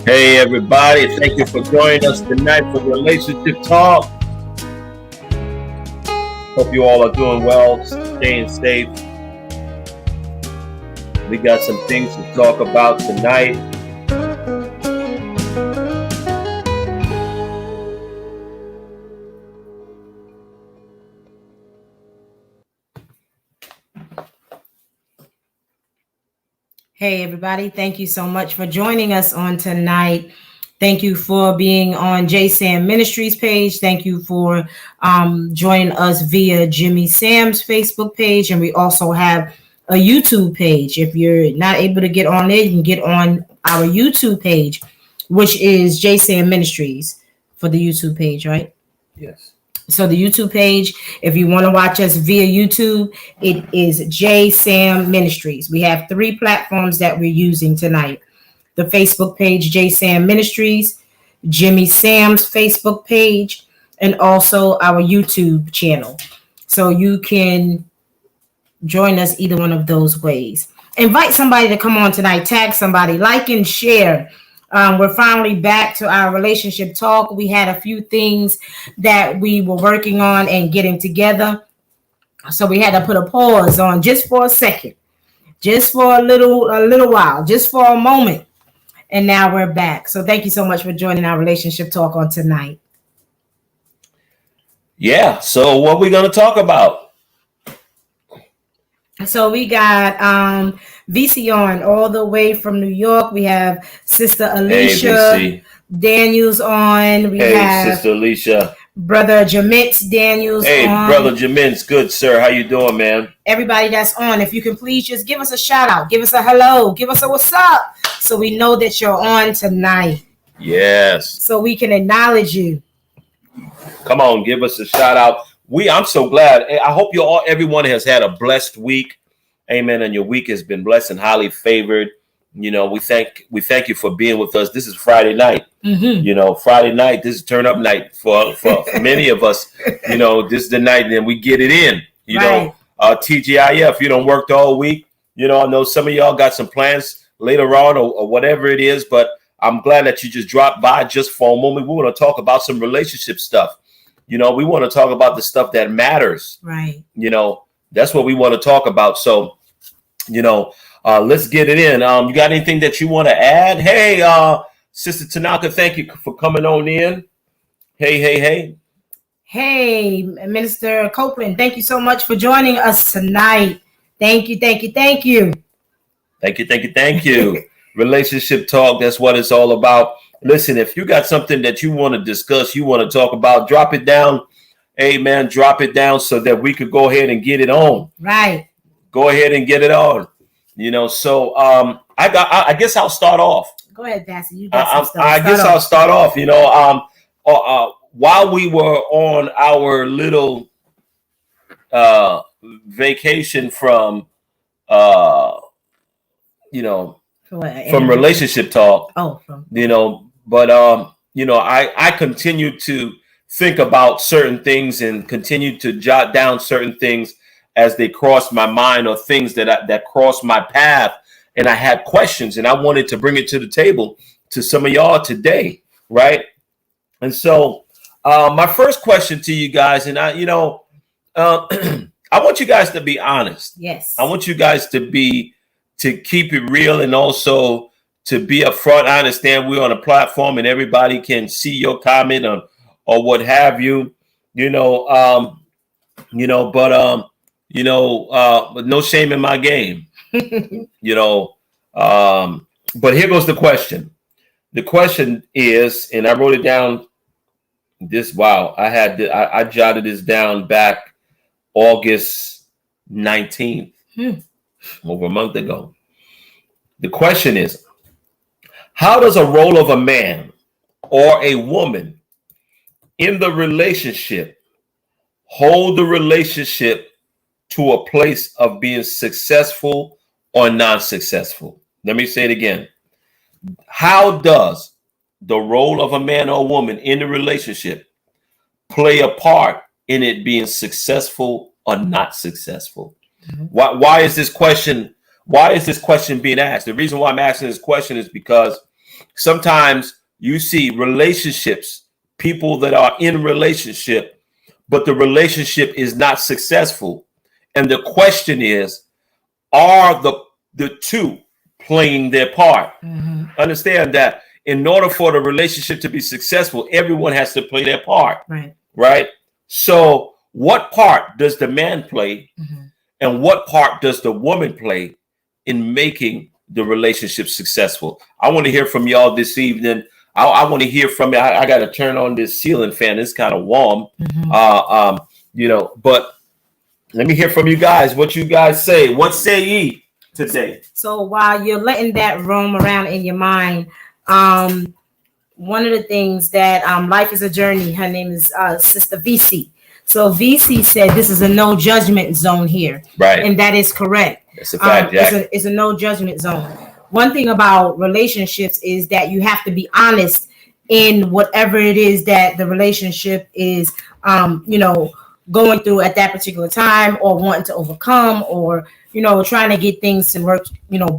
Hey everybody, thank you for joining us tonight for Relationship Talk. Hope you all are doing well, staying safe. We got some things to talk about tonight. Hey everybody, thank you so much for joining us on tonight. Thank you for being on J Sam Ministries page. Thank you for joining us via Jimmy Sam's Facebook page. And we also have a YouTube page. If you're not able to get on there, you can get on our YouTube page, which is J Sam Ministries for the YouTube page, right? Yes. So the YouTube page, if you want to watch us via YouTube, it is J Sam Ministries. We have 3 platforms that we're using tonight. The Facebook page, J Sam Ministries, Jimmy Sam's Facebook page, and also our YouTube channel. So you can join us either one of those ways. Invite somebody to come on tonight. Tag somebody. Like and share. We're finally back to our relationship talk. We had a few things that we were working on and getting together. So we had to put a pause on just for a second, just for a little while, just for a moment. And now we're back. So thank you so much for joining our relationship talk on tonight. Yeah. So what we going to talk about? So we got VC on all the way from New York. We have Sister Alicia Daniels on. We have Sister Alicia. Brother Judgement Daniels on. Brother Judgement, good sir. How you doing, man? Everybody that's on, if you can please just give us a shout out, give us a hello, give us a what's up, so we know that you're on tonight. Yes. So we can acknowledge you. Come on, give us a shout out. I'm so glad. I hope everyone has had a blessed week. Amen. And your week has been blessed and highly favored. You know, we thank you for being with us. This is Friday night. Mm-hmm. You know, Friday night, this is turn up night for many of us. You know, this is the night and we get it in. You know, TGIF, you don't work the whole week. You know, I know some of y'all got some plans later on or whatever it is, but I'm glad that you just dropped by just for a moment. We want to talk about some relationship stuff. You know, we want to talk about the stuff that matters. Right. You know, that's what we want to talk about. So, you know, let's get it in. You got anything that you want to add? Hey, Sister Tanaka, thank you for coming on in. Hey. Hey, Minister Copeland, thank you so much for joining us tonight. Thank you. Thank you. Relationship talk, that's what it's all about. Listen, if you got something that you want to discuss, you want to talk about, drop it down. Amen. Drop it down so that we could go ahead and get it on. Right. Go ahead and get it on. You know, so I guess I'll start off. Go ahead, Pastor. You got some stuff. I'll start off. You know, while we were on our little vacation from you know, from relationship talk. You know, but you know, I continue to think about certain things and continue to jot down certain things as they cross my mind or things that cross my path. And I had questions and I wanted to bring it to the table to some of y'all today. Right. And so my first question to you guys, and I want you guys to be honest. Yes. I want you guys to keep it real and also to be upfront. I understand we're on a platform and everybody can see your comment or what have you, but no shame in my game, but here goes the question. The question is, and I wrote it down I jotted this down back August 19th, over a month ago. The question is, how does a role of a man or a woman in the relationship hold the relationship to a place of being successful or non-successful? Let me say it again. How does the role of a man or woman in the relationship play a part in it being successful or not successful? Mm-hmm. Why is this question being asked? The reason why I'm asking this question is because sometimes you see relationships, people that are in relationship, but the relationship is not successful. And the question is, are the two playing their part? Understand that in order for the relationship to be successful, everyone has to play their part. Right? So what part does the man play and what part does the woman play in making the relationship successful? I want to hear from y'all this evening. I want to hear from you. I got to turn on this ceiling fan. It's kind of warm. But let me hear from you guys. What you guys say? What say ye today? So while you're letting that roam around in your mind, one of the things that Life is a Journey, her name is Sister VC. So VC said this is a no judgment zone here. Right. And that is correct. That's a fact, it's a no judgment zone. One thing about relationships is that you have to be honest in whatever it is that the relationship is, going through at that particular time, or wanting to overcome, or, trying to get things to work,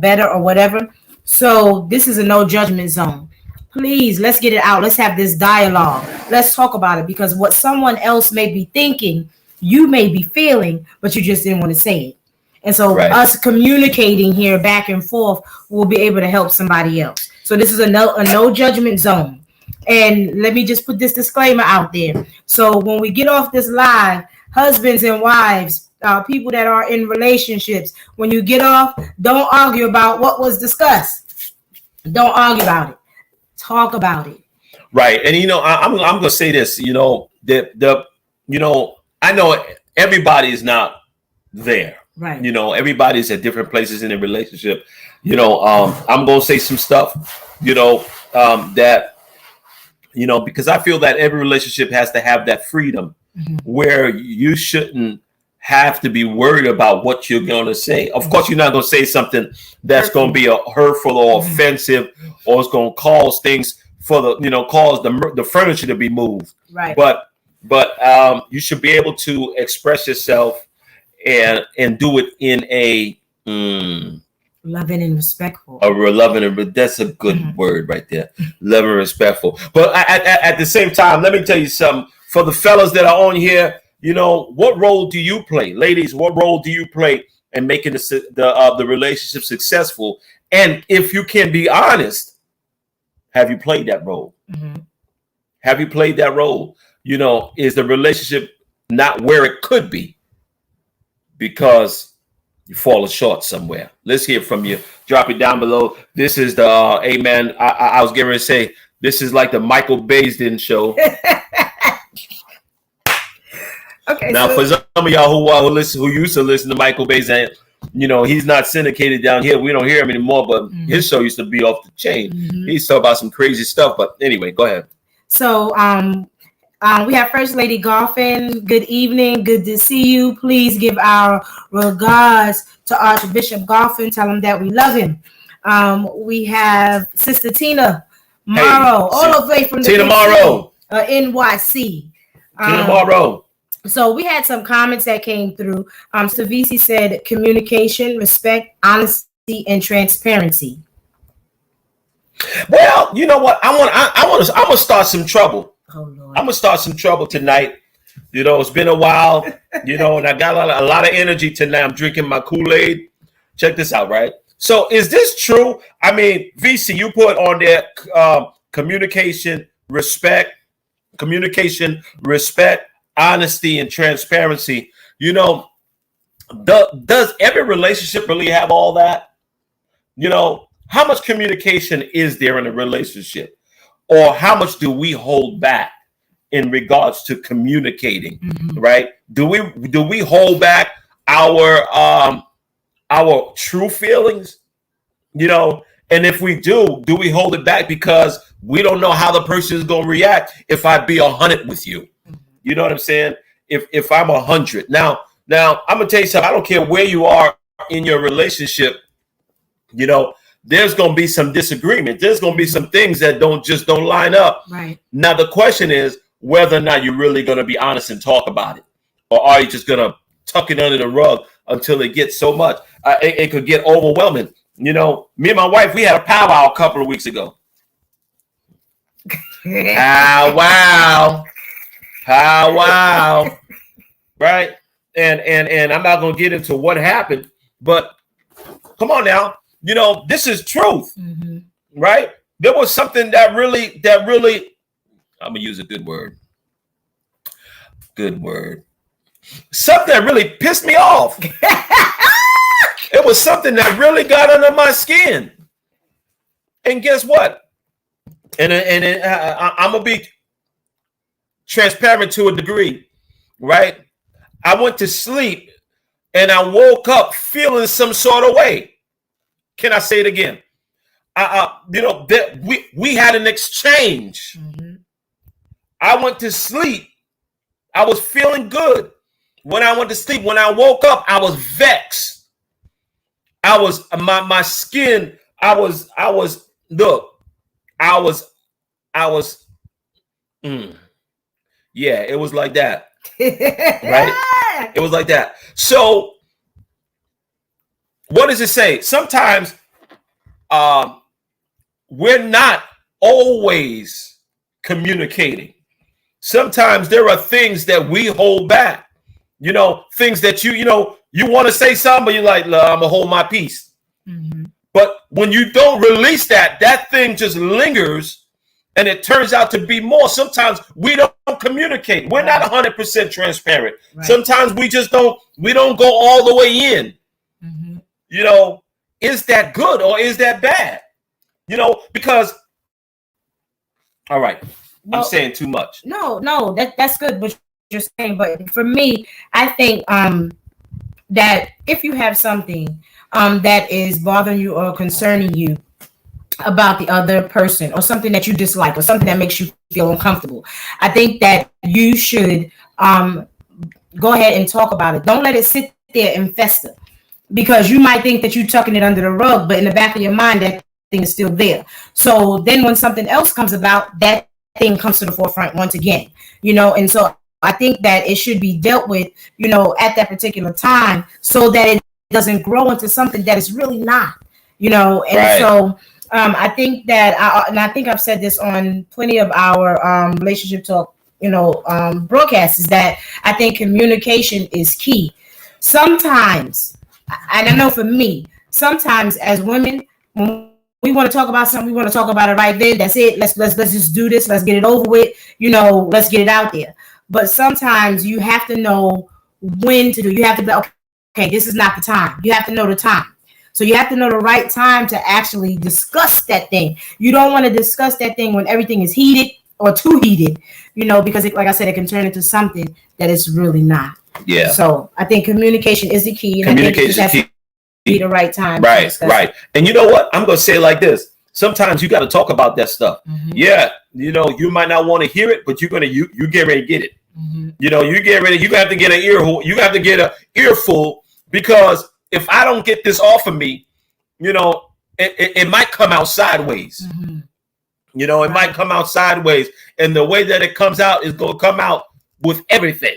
better or whatever. So this is a no judgment zone. Please, let's get it out. Let's have this dialogue. Let's talk about it, because what someone else may be thinking, you may be feeling, but you just didn't want to say it. And so us communicating here back and forth will be able to help somebody else. So this is a no judgment zone. And let me just put this disclaimer out there. So when we get off this live, husbands and wives, people that are in relationships, when you get off, don't argue about what was discussed. Don't argue about it. Talk about it. Right. And I'm going to say this, I know everybody is not there. Right. Everybody's at different places in a relationship. I'm going to say some stuff, that, because I feel that every relationship has to have that freedom where you shouldn't have to be worried about what you're going to say. Of course, you're not going to say something that's going to be hurtful or offensive, or it's going to cause things for cause the furniture to be moved. Right. But you should be able to express yourself and do it in a loving and respectful. That's a good word right there. Loving and respectful. But at the same time, let me tell you something. For the fellas that are on here, what role do you play, ladies? What role do you play in making the relationship successful? And if you can be honest, have you played that role? Have you played that role? Is the relationship not where it could be because you're falling short somewhere? Let's hear from you. Drop it down below. This is the amen. I was getting ready to say, this is like the Michael Baisden show. Okay. Now, for some of y'all who used to listen to Michael Baisden, he's not syndicated down here. We don't hear him anymore, but his show used to be off the chain. He's talking about some crazy stuff. But anyway, go ahead. So we have First Lady Goffin. Good evening. Good to see you. Please give our regards to Archbishop Goffin. Tell him that we love him. We have Sister Tina Morrow, all the way from the Tina Morrow, NYC. Tina Morrow. So we had some comments that came through. So VC said communication, respect, honesty, and transparency. Well, you know what? I'm gonna start some trouble. Oh, Lord. I'm gonna start some trouble tonight. It's been a while, and I got a lot of energy tonight. I'm drinking my Kool-Aid. Check this out, right? So is this true? I mean, VC, you put on there communication, respect, honesty, and transparency. Does every relationship really have all that? How much communication is there in a relationship? Or how much do we hold back in regards to communicating, right? Do we hold back our true feelings? And if we do we hold it back because we don't know how the person is going to react if I be 100 with you? You know what I'm saying? If I'm 100. Now I'm gonna tell you something. I don't care where you are in your relationship. There's going to be some disagreement. There's going to be some things that don't line up. Right. Now, the question is whether or not you're really going to be honest and talk about it, or are you just going to tuck it under the rug until it gets so much? It could get overwhelming. Me and my wife, we had a powwow a couple of weeks ago. Wow. Wow. Right? And I'm not gonna get into what happened, but come on now. This is truth, right? There was something that really, I'm gonna use a good word. Something that really pissed me off. It was something that really got under my skin. And guess what? And I'm gonna be transparent to a degree, right? I went to sleep and I woke up feeling some sort of way. Can I say it again? We had an exchange. I went to sleep. I was feeling good when I went to sleep. When I woke up, I was vexed. I was my skin. Yeah, it was like that. Right? It was like that. So what does it say? Sometimes we're not always communicating. Sometimes there are things that we hold back. Things that you want to say something, but you're like, I'm gonna hold my peace. But when you don't release that thing just lingers, and it turns out to be more. Sometimes we don't communicate. We're not 100% transparent. Right. Sometimes we just don't. We don't go all the way in. Is that good or is that bad? Because. All right. Well, I'm saying too much. No, that's good what you're saying. But for me, I think that if you have something that is bothering you or concerning you about the other person, or something that you dislike, or something that makes you feel uncomfortable, I think that you should go ahead and talk about it. Don't let it sit there and fester, because you might think that you're tucking it under the rug, but in the back of your mind, that thing is still there. So then when something else comes about, that thing comes to the forefront once again, and so I think that it should be dealt with, at that particular time, so that it doesn't grow into something that is really not, and right. So I think that, I think I've said this on plenty of our relationship talk, broadcasts, is that I think communication is key. Sometimes, and I know for me, sometimes as women, when we want to talk about something, we want to talk about it right there. That's it. Let's just do this. Let's get it over with. Let's get it out there. But sometimes you have to know when to do. You have to be, okay, this is not the time. You have to know the time. So you have to know the right time to actually discuss that thing. You don't want to discuss that thing when everything is heated or too heated, because like I said, it can turn into something that it's really not. Yeah. So I think communication is the key. And communication is key. Be the right time. Right. And you know what? I'm going to say it like this. Sometimes you got to talk about that stuff. Yeah. You might not want to hear it, but you get ready to get it. You get ready. You have to get an ear hole. You have to get an earful, because if I don't get this off of me, it might come out sideways. It might come out sideways. And the way that it comes out is going to come out with everything,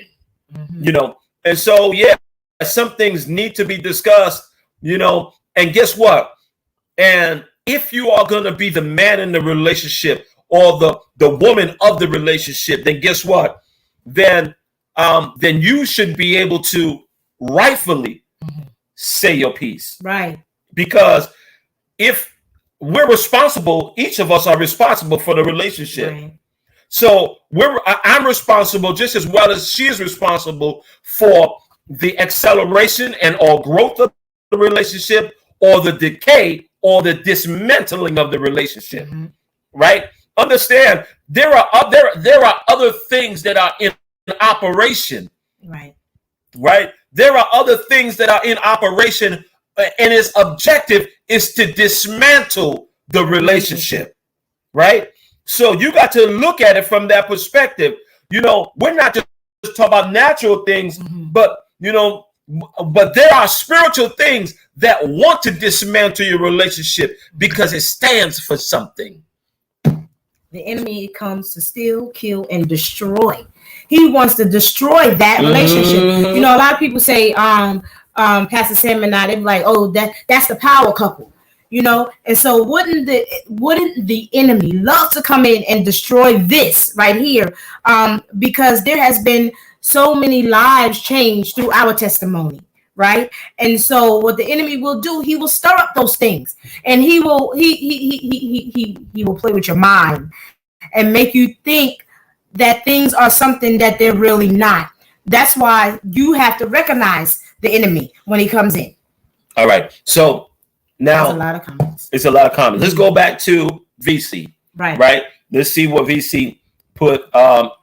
And so, yeah, some things need to be discussed, and guess what? And if you are going to be the man in the relationship or the woman of the relationship, then guess what? Then you should be able to rightfully say your piece. Right. Because if we're responsible, each of us are responsible for the relationship. Right. So I'm responsible just as well as she is responsible for the acceleration and or growth of the relationship, or the decay or the dismantling of the relationship. Right? Understand, there are other things that are in operation. Right? There are other things that are in operation, and its objective is to dismantle the relationship, right? So you got to look at it from that perspective. We're not just talking about natural things, but there are spiritual things that want to dismantle your relationship because it stands for something. The enemy comes to steal, kill, and destroy. He wants to destroy that relationship. A lot of people say, Pastor Sam and I, they're like, oh, that's the power couple. you know. And so wouldn't the enemy love to come in and destroy this right here? Because there has been so many lives changed through our testimony, right? And so what the enemy will do, he will stir up those things, and he will play with your mind and make you think that things are something that they're really not. That's why you have to recognize the enemy when he comes in. All right. So now That's a lot of comments. It's a lot of comments. Let's go back to VC. Right. Let's see what VC put. Well,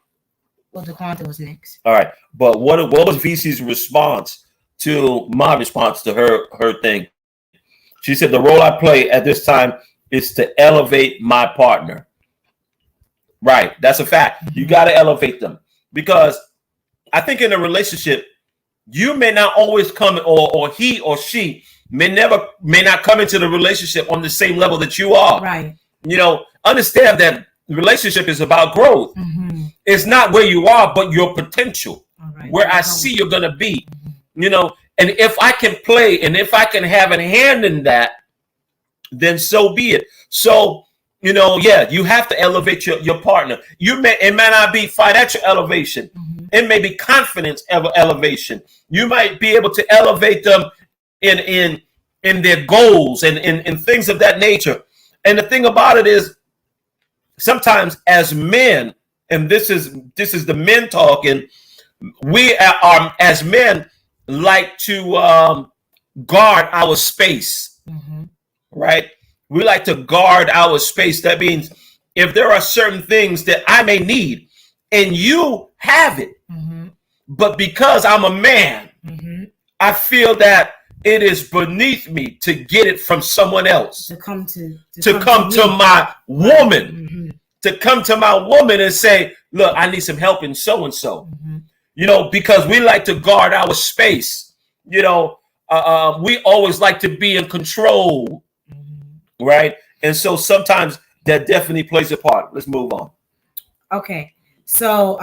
DeQuanta was next. All right. But what was VC's response to my response to her thing? She said, the role I play at this time is to elevate my partner. Right. That's a fact. You got to elevate them, because I think in a relationship, you may not always come, or he or she may not come into the relationship on the same level that you are. Right. You know, understand that relationship is about growth. It's not where you are, but your potential, where I see you're going to be, you know, and if I can play and if I can have a hand in that, then so be it. So, you know, yeah, you have to elevate your partner. It may not be financial elevation. It may be confidence elevation. You might be able to elevate them in their goals and in things of that nature. And the thing about it is, sometimes as men, and this is the men talking, we are as men like to guard our space, right? We like to guard our space. That means if there are certain things that I may need and you have it, but because I'm a man, I feel that it is beneath me to get it from someone else, to come to my woman, to come to my woman and say, look, I need some help in so-and-so, you know, because we like to guard our space. You know, we always like to be in control, right? And so sometimes that definitely plays a part. Let's move on. Okay. So,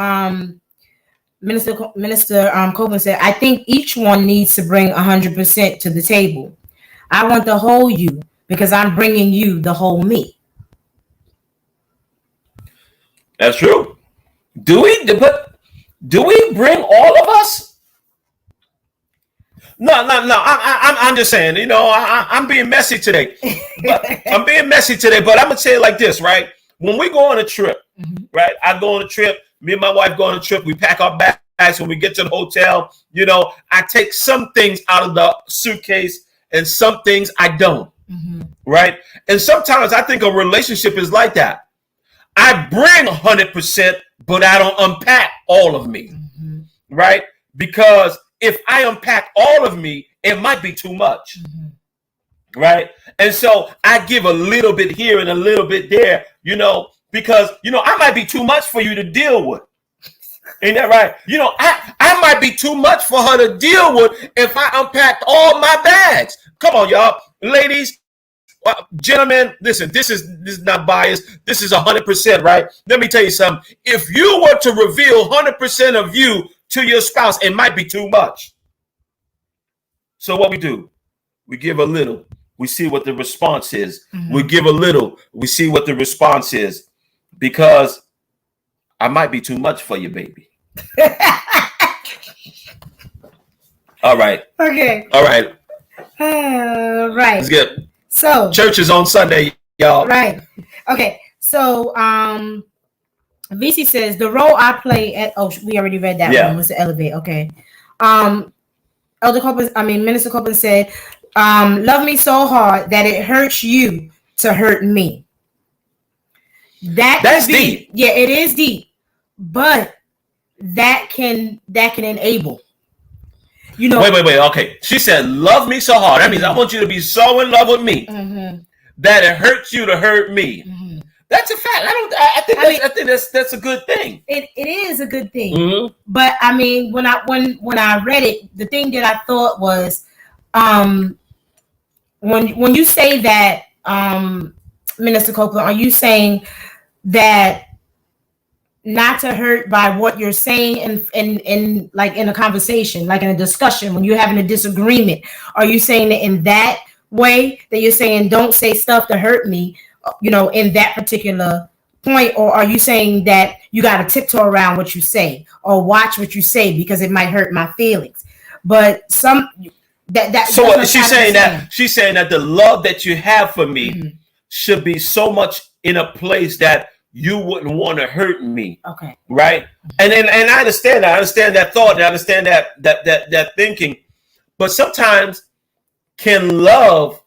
Minister Copeland said, I think each one needs to bring 100% to the table. I want the whole you because I'm bringing you the whole me. That's true. Do we bring all of us? No. I'm just saying, you know, I'm being messy today. But I'm gonna say it like this, right? When we go on a trip, right? I go on a trip. Me and my wife go on a trip. We pack our bags. When we get to the hotel, you know, I take some things out of the suitcase and some things I don't, right? And sometimes I think a relationship is like that. I bring 100%, but I don't unpack all of me, right? Because if I unpack all of me, it might be too much, right? And so I give a little bit here and a little bit there, you know, because, you know, I might be too much for you to deal with. Ain't that right? You know, I might be too much for her to deal with if I unpacked all my bags. Come on, y'all. Ladies, gentlemen, listen, this is not biased. This is 100%, right? Let me tell you something. If you were to reveal 100% of you to your spouse, it might be too much. So what we do, we give a little. We see what the response is. We give a little. We see what the response is. Because I might be too much for you, baby. All right. Okay. All right. Right. Let's get. So church is on Sunday, y'all. Right. Okay. So VC says the role I play at we already read that one was to elevate. Okay. Minister Copeland said, love me so hard that it hurts you to hurt me. That's deep. Yeah, it is deep. But that can enable. You know. Wait. Okay. She said, love me so hard. That means I want you to be so in love with me that it hurts you to hurt me. That's a fact. I think that's a good thing. It is a good thing. But I mean, when I read it, the thing that I thought was, when you say that, Minister Copeland, are you saying that not to hurt by what you're saying in like in a conversation, like in a discussion, when you're having a disagreement? Are you saying that in that way that you're saying don't say stuff to hurt me, in that particular point, or are you saying that you got to tiptoe around what you say or watch what you say because it might hurt my feelings? But some that so what, she's saying that the love that you have for me should be so much in a place that you wouldn't want to hurt me. Okay. Right. And I understand that. I understand that thought. And I understand that thinking. But sometimes can love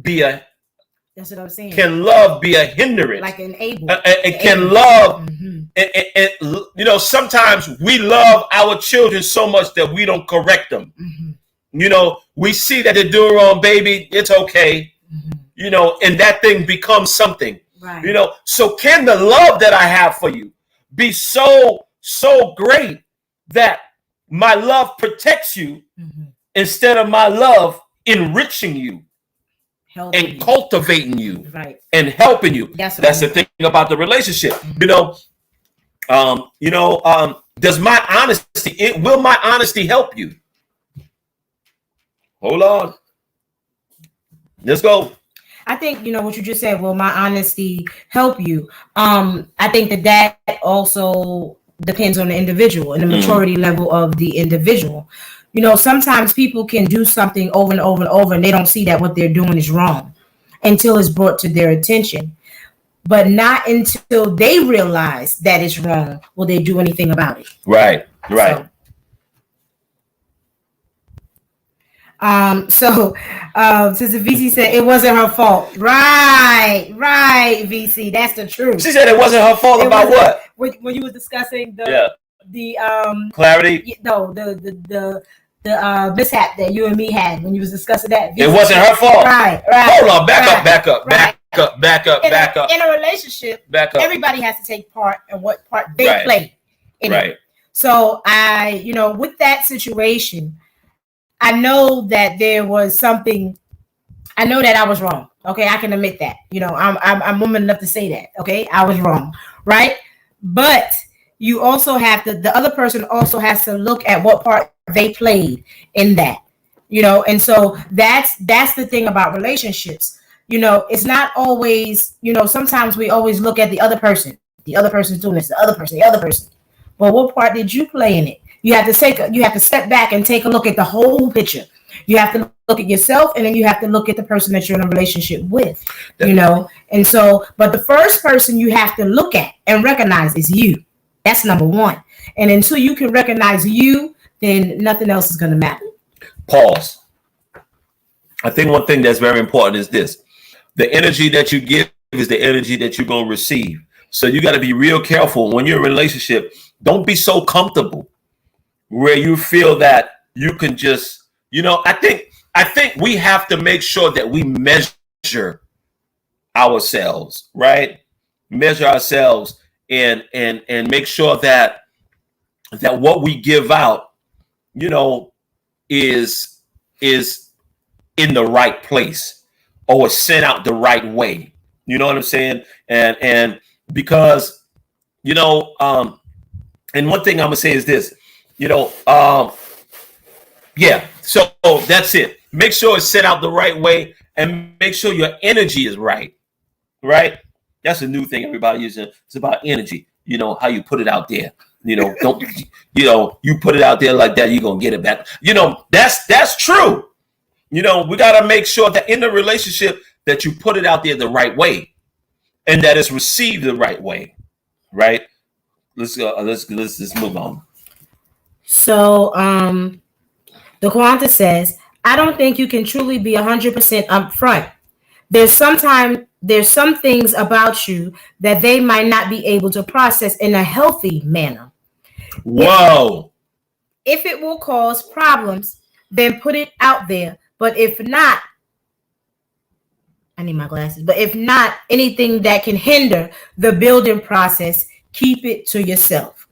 be a That's what I'm saying. Can love be a hindrance? Like an able. Can love sometimes we love our children so much that we don't correct them. We see that they're doing wrong, baby. It's okay. And that thing becomes something. Right. So can the love that I have for you be so great that my love protects you instead of my love enriching you and cultivating you and helping you? That's the thing about the relationship. Does my honesty, will my honesty help you? Hold on. Let's go. I think, what you just said, will my honesty help you? I think that also depends on the individual and the maturity level of the individual. Sometimes people can do something over and over and over and they don't see that what they're doing is wrong until it's brought to their attention. But not until they realize that it's wrong will they do anything about it. Right. So Sister VC said it wasn't her fault. Right, VC. That's the truth. She said it wasn't her fault about what? When you were discussing the clarity. No, the mishap that you and me had when you was discussing that. VC. It wasn't her fault. Right. Hold on, back up. In a relationship, everybody has to take part in what part they play in it. So with that situation, I know that there was something. I know that I was wrong. Okay, I can admit that. I'm woman enough to say that. Okay, I was wrong, right? But you also have to. The other person also has to look at what part they played in that. And so that's the thing about relationships. It's not always. Sometimes we always look at the other person. The other person's doing this. The other person. But what part did you play in it? You have to step back and take a look at the whole picture. You have to look at yourself, and then you have to look at the person that you're in a relationship with, And so, but the first person you have to look at and recognize is you. That's number one. And until you can recognize you, then nothing else is going to matter. Pause. I think one thing that's very important is this. The energy that you give is the energy that you're going to receive. So you got to be real careful when you're in a relationship. Don't be so comfortable where you feel that you can just, I think we have to make sure that we measure ourselves, right? Measure ourselves and make sure that what we give out, is in the right place or is sent out the right way. You know what I'm saying? And because, and one thing I'm gonna say is this, so that's it. Make sure it's set out the right way and make sure your energy is right. That's a new thing everybody using. It's about energy. How you put it out there. Don't you put it out there like that, you're gonna get it back. That's true. We gotta make sure that in the relationship that you put it out there the right way and that it's received the right way. Right? Let's move on. So the Quanta says, I don't think you can truly be 100% upfront. There's some things about you that they might not be able to process in a healthy manner. Whoa. If it will cause problems, then put it out there. But if not, I need my glasses. But if not, anything that can hinder the building process, keep it to yourself.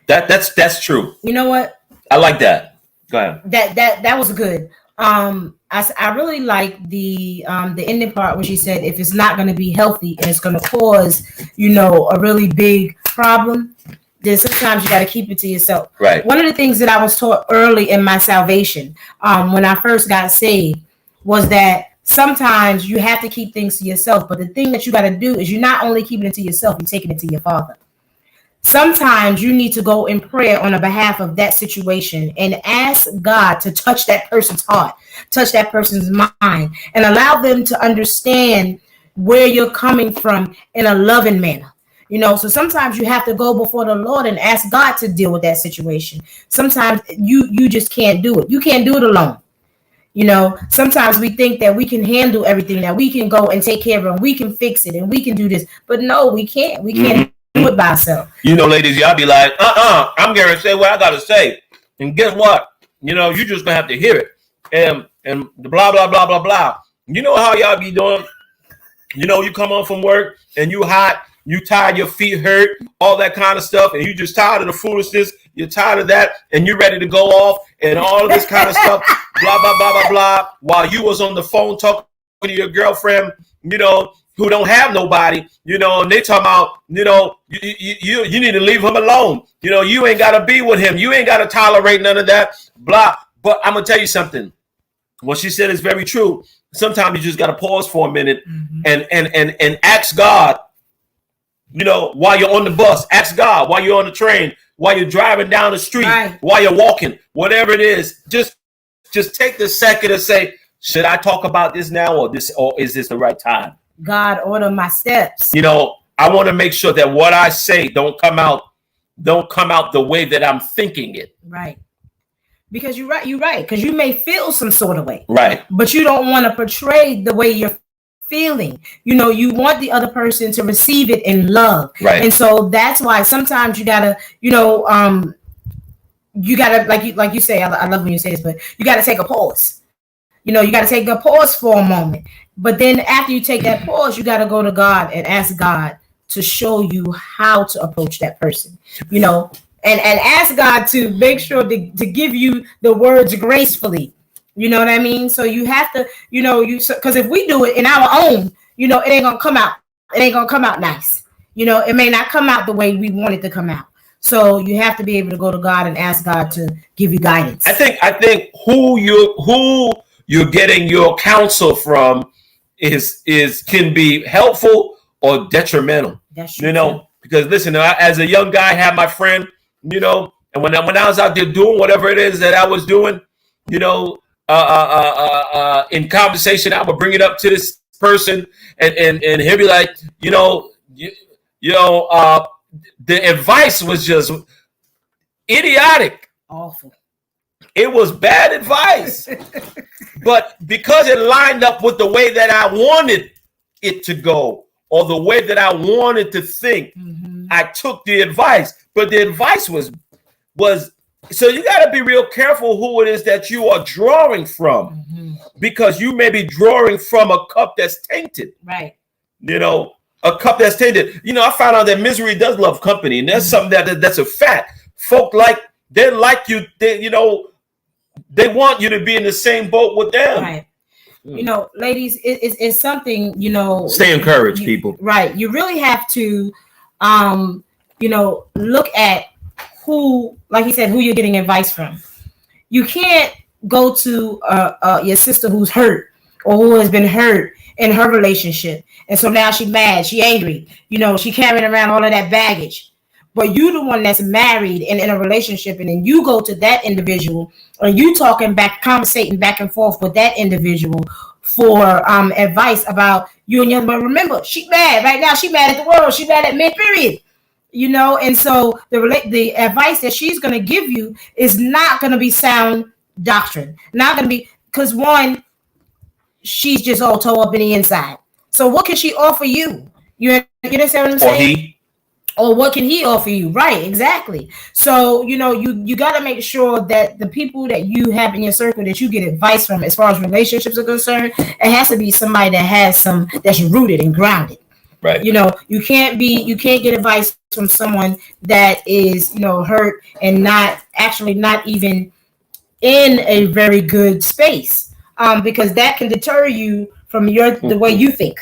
That's true. You know what? I like that. Go ahead. That was good. I really like the ending part where she said if it's not going to be healthy and it's going to cause a really big problem, then sometimes you got to keep it to yourself. Right. One of the things that I was taught early in my salvation, when I first got saved, was that sometimes you have to keep things to yourself. But the thing that you got to do is you're not only keeping it to yourself, you're taking it to your Father. Sometimes you need to go in prayer on the behalf of that situation and ask God to touch that person's heart, touch that person's mind, and allow them to understand where you're coming from in a loving manner. So sometimes you have to go before the Lord and ask God to deal with that situation. Sometimes you just can't do it. You can't do it alone. Sometimes we think that we can handle everything, that we can go and take care of it, and we can fix it, and we can do this. But no, we can't. We can't do it by ourselves. Ladies, y'all be like, I'm going to say what I got to say. And guess what? You just going to have to hear it. And the blah, blah, blah, blah, blah. You know how y'all be doing? You come home from work and you hot, you tired, your feet hurt, all that kind of stuff, and you just tired of the foolishness, you're tired of that, and you're ready to go off and all of this kind of stuff, blah, blah, blah, blah, blah, while you was on the phone talking to your girlfriend, who don't have nobody, and they talking about, you need to leave him alone. You ain't got to be with him. You ain't got to tolerate none of that, blah. But I'm going to tell you something. What she said is very true. Sometimes you just got to pause for a minute and ask God, while you're on the bus, ask God while you're on the train, while you're driving down the street, right, while you're walking, whatever it is, just take the second and say, should I talk about this now or is this the right time? God, order my steps. I want to make sure that what I say don't come out the way that I'm thinking it. Right. Because you're right. Because you may feel some sort of way. Right. But you don't want to portray the way you're feeling. You want the other person to receive it in love. Right. And so that's why sometimes you gotta, like you say, I love when you say this, but you gotta take a pause. You got to take a pause for a moment. But then after you take that pause, you got to go to God and ask God to show you how to approach that person, and ask God to make sure to give you the words gracefully. You know what I mean? So you have to, because if we do it in our own, it ain't going to come out. It ain't going to come out nice. It may not come out the way we want it to come out. So you have to be able to go to God and ask God to give you guidance. I think who you're getting your counsel from is can be helpful or detrimental. That's true. Because listen, as a young guy, I had my friend, and when I was out there doing whatever it is that I was doing, in conversation, I would bring it up to this person, and he'll be like, the advice was just idiotic, awful. It was bad advice, but because it lined up with the way that I wanted it to go or the way that I wanted to think, I took the advice. But the advice was so you got to be real careful who it is that you are drawing from, because you may be drawing from a cup that's tainted. Right. A cup that's tainted. I found out that misery does love company, and that's something that's a fact. Folk they like you. They want you to be in the same boat with them. Right. Ladies, it's something, Stay encouraged, people. Right. You really have to, look at who, like he said, who you're getting advice from. You can't go to your sister who's hurt or who has been hurt in her relationship. And so now she's mad, she angry, she carrying around all of that baggage. But you the one that's married and in a relationship, and then you go to that individual and you conversating back and forth with that individual for advice about you and your husband. Remember, she's mad right now. She's mad at the world. She's mad at men, period. And so the advice that she's going to give you is not going to be sound doctrine. Not going to be, because one, she's just all tore up in the inside. So what can she offer you? You understand what I'm saying? Or what can he offer you? Right, exactly. So, you got to make sure that the people that you have in your circle that you get advice from as far as relationships are concerned, it has to be somebody that that's rooted and grounded. Right. You can't get advice from someone that is, hurt and not even in a very good space. Because that can deter you from the way you think.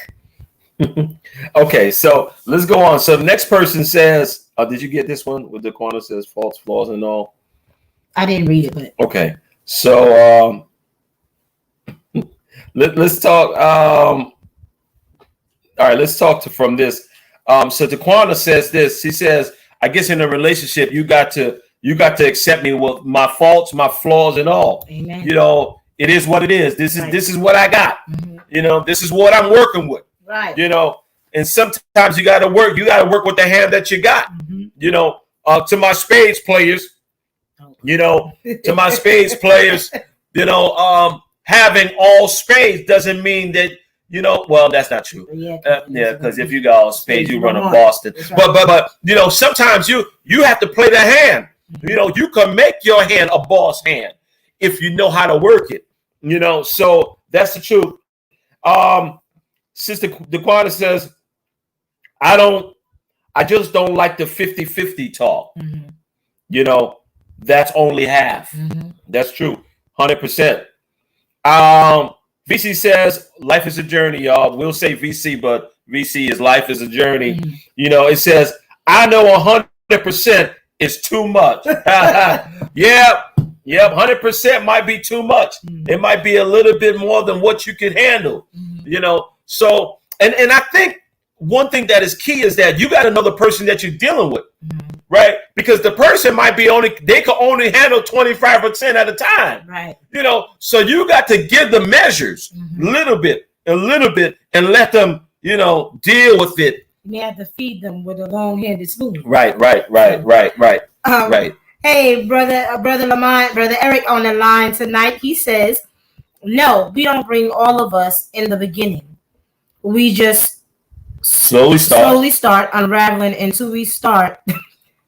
Okay, so let's go on. So the next person says, did you get this one with the corner says faults, flaws, and all? I didn't read it, but okay. So let's talk. All right, let's talk from this. So Taquana says this. She says, I guess in a relationship, you got to accept me with my faults, my flaws, and all. Amen. You know, it is what it is. This is what I got. Mm-hmm. You know, this is what I'm working with. Right. You know, and sometimes you got to work with the hand that you got. Mm-hmm. You know, to my spades players, you know, you know, having all spades doesn't mean that, you know, well, that's not true. Because if you got all spades, you run a Boston. Right. But you know, sometimes you have to play the hand. Mm-hmm. You know, you can make your hand a boss hand if you know how to work it. You know, so that's the truth. Sister DeQuana says, I just don't like the 50-50 talk. Mm-hmm. You know, that's only half. Mm-hmm. That's true. 100%. VC says, life is a journey, y'all. We'll say VC, but VC is life is a journey. Mm-hmm. You know, it says, I know 100% is too much. Yep, 100% might be too much. Mm-hmm. It might be a little bit more than what you can handle. Mm-hmm. You know, so, and I think one thing that is key is that you got to know the person that you're dealing with. Mm-hmm. Right? Because the person might be they can only handle 25% at a time. Right. You know, so you got to give the measures a little bit, and let them, you know, deal with it. You have to feed them with a long-handed spoon. Right. Hey, brother Lamont, brother Eric on the line tonight. He says, no, we don't bring all of us in the beginning. We just slowly start unraveling until we start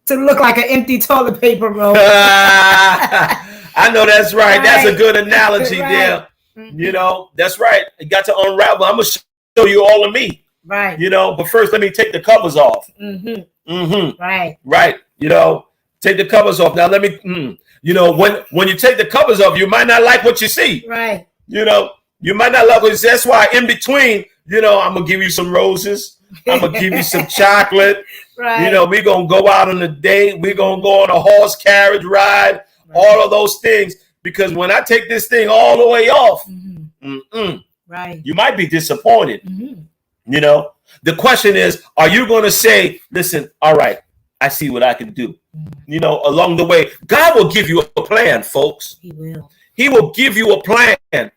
to look like an empty toilet paper roll. I know that's right. That's a good analogy there. Mm-hmm. You know, that's right. You got to unravel. I'm going to show you all of me. Right. You know, but first let me take the covers off. Mm-hmm. Mm-hmm. Right. You know, take the covers off. Now let me, you know, when you take the covers off, you might not like what you see. Right. You know, you might not like what you see. That's why in between, you know, I'm going to give you some roses. I'm going to give you some chocolate. Right. You know, we're going to go out on a date. We're going to go on a horse carriage ride, all of those things. Because when I take this thing all the way off, right, you might be disappointed. Mm-hmm. You know, the question is, are you going to say, listen, all right, I see what I can do. Mm-hmm. You know, along the way, God will give you a plan, folks. He will. He will give you a plan.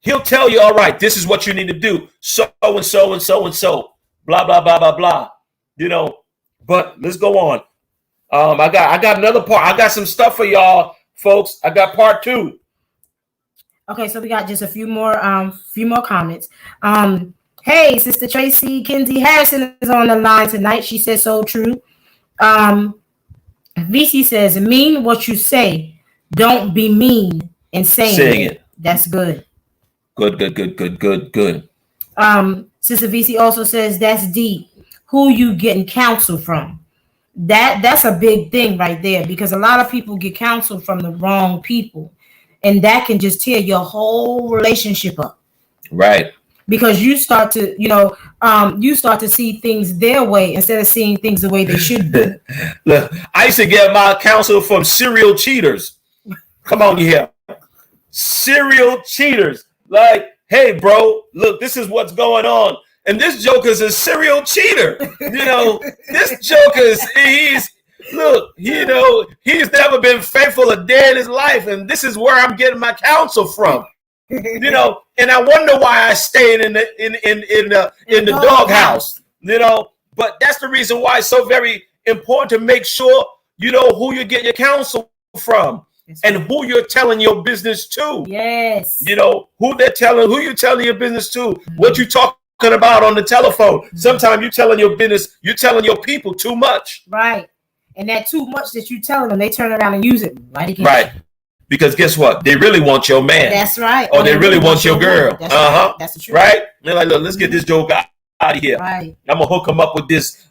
He'll tell you, all right, this is what you need to do. So and so and so and so. Blah, blah, blah, blah, blah. You know, but let's go on. I got another part. I got some stuff for y'all, folks. I got part 2. Okay, so we got just a few more comments. Hey, Sister Tracy Kinsey Harrison is on the line tonight. She says so true. VC says, mean what you say. Don't be mean in saying it. That's good. Good. Sister VC also says that's deep. Who you getting counsel from? That's a big thing right there, because a lot of people get counsel from the wrong people, and that can just tear your whole relationship up. Right. Because you start to, you start to see things their way instead of seeing things the way they should be. Look, I used to get my counsel from serial cheaters. Come on here. Serial cheaters. Like, hey, bro, look, this is what's going on. And this joker's a serial cheater. You know, this joker's, he's never been faithful a day in his life. And this is where I'm getting my counsel from. You know, and I wonder why I stayed in the doghouse. You know, but that's the reason why it's so very important to make sure you know who you get your counsel from and who you're telling your business to. Yes. You know, who you're telling your business to, what you talking about on the telephone. Sometimes you're telling your business, you're telling your people too much. Right. And that too much that you're telling them, they turn around and use it right again. Right. Because guess what? They really want your man. That's right. Or they really want your girl. That's right. That's the truth. Right? They're like, look, let's get this joke out of here. Right. I'm gonna hook him up with this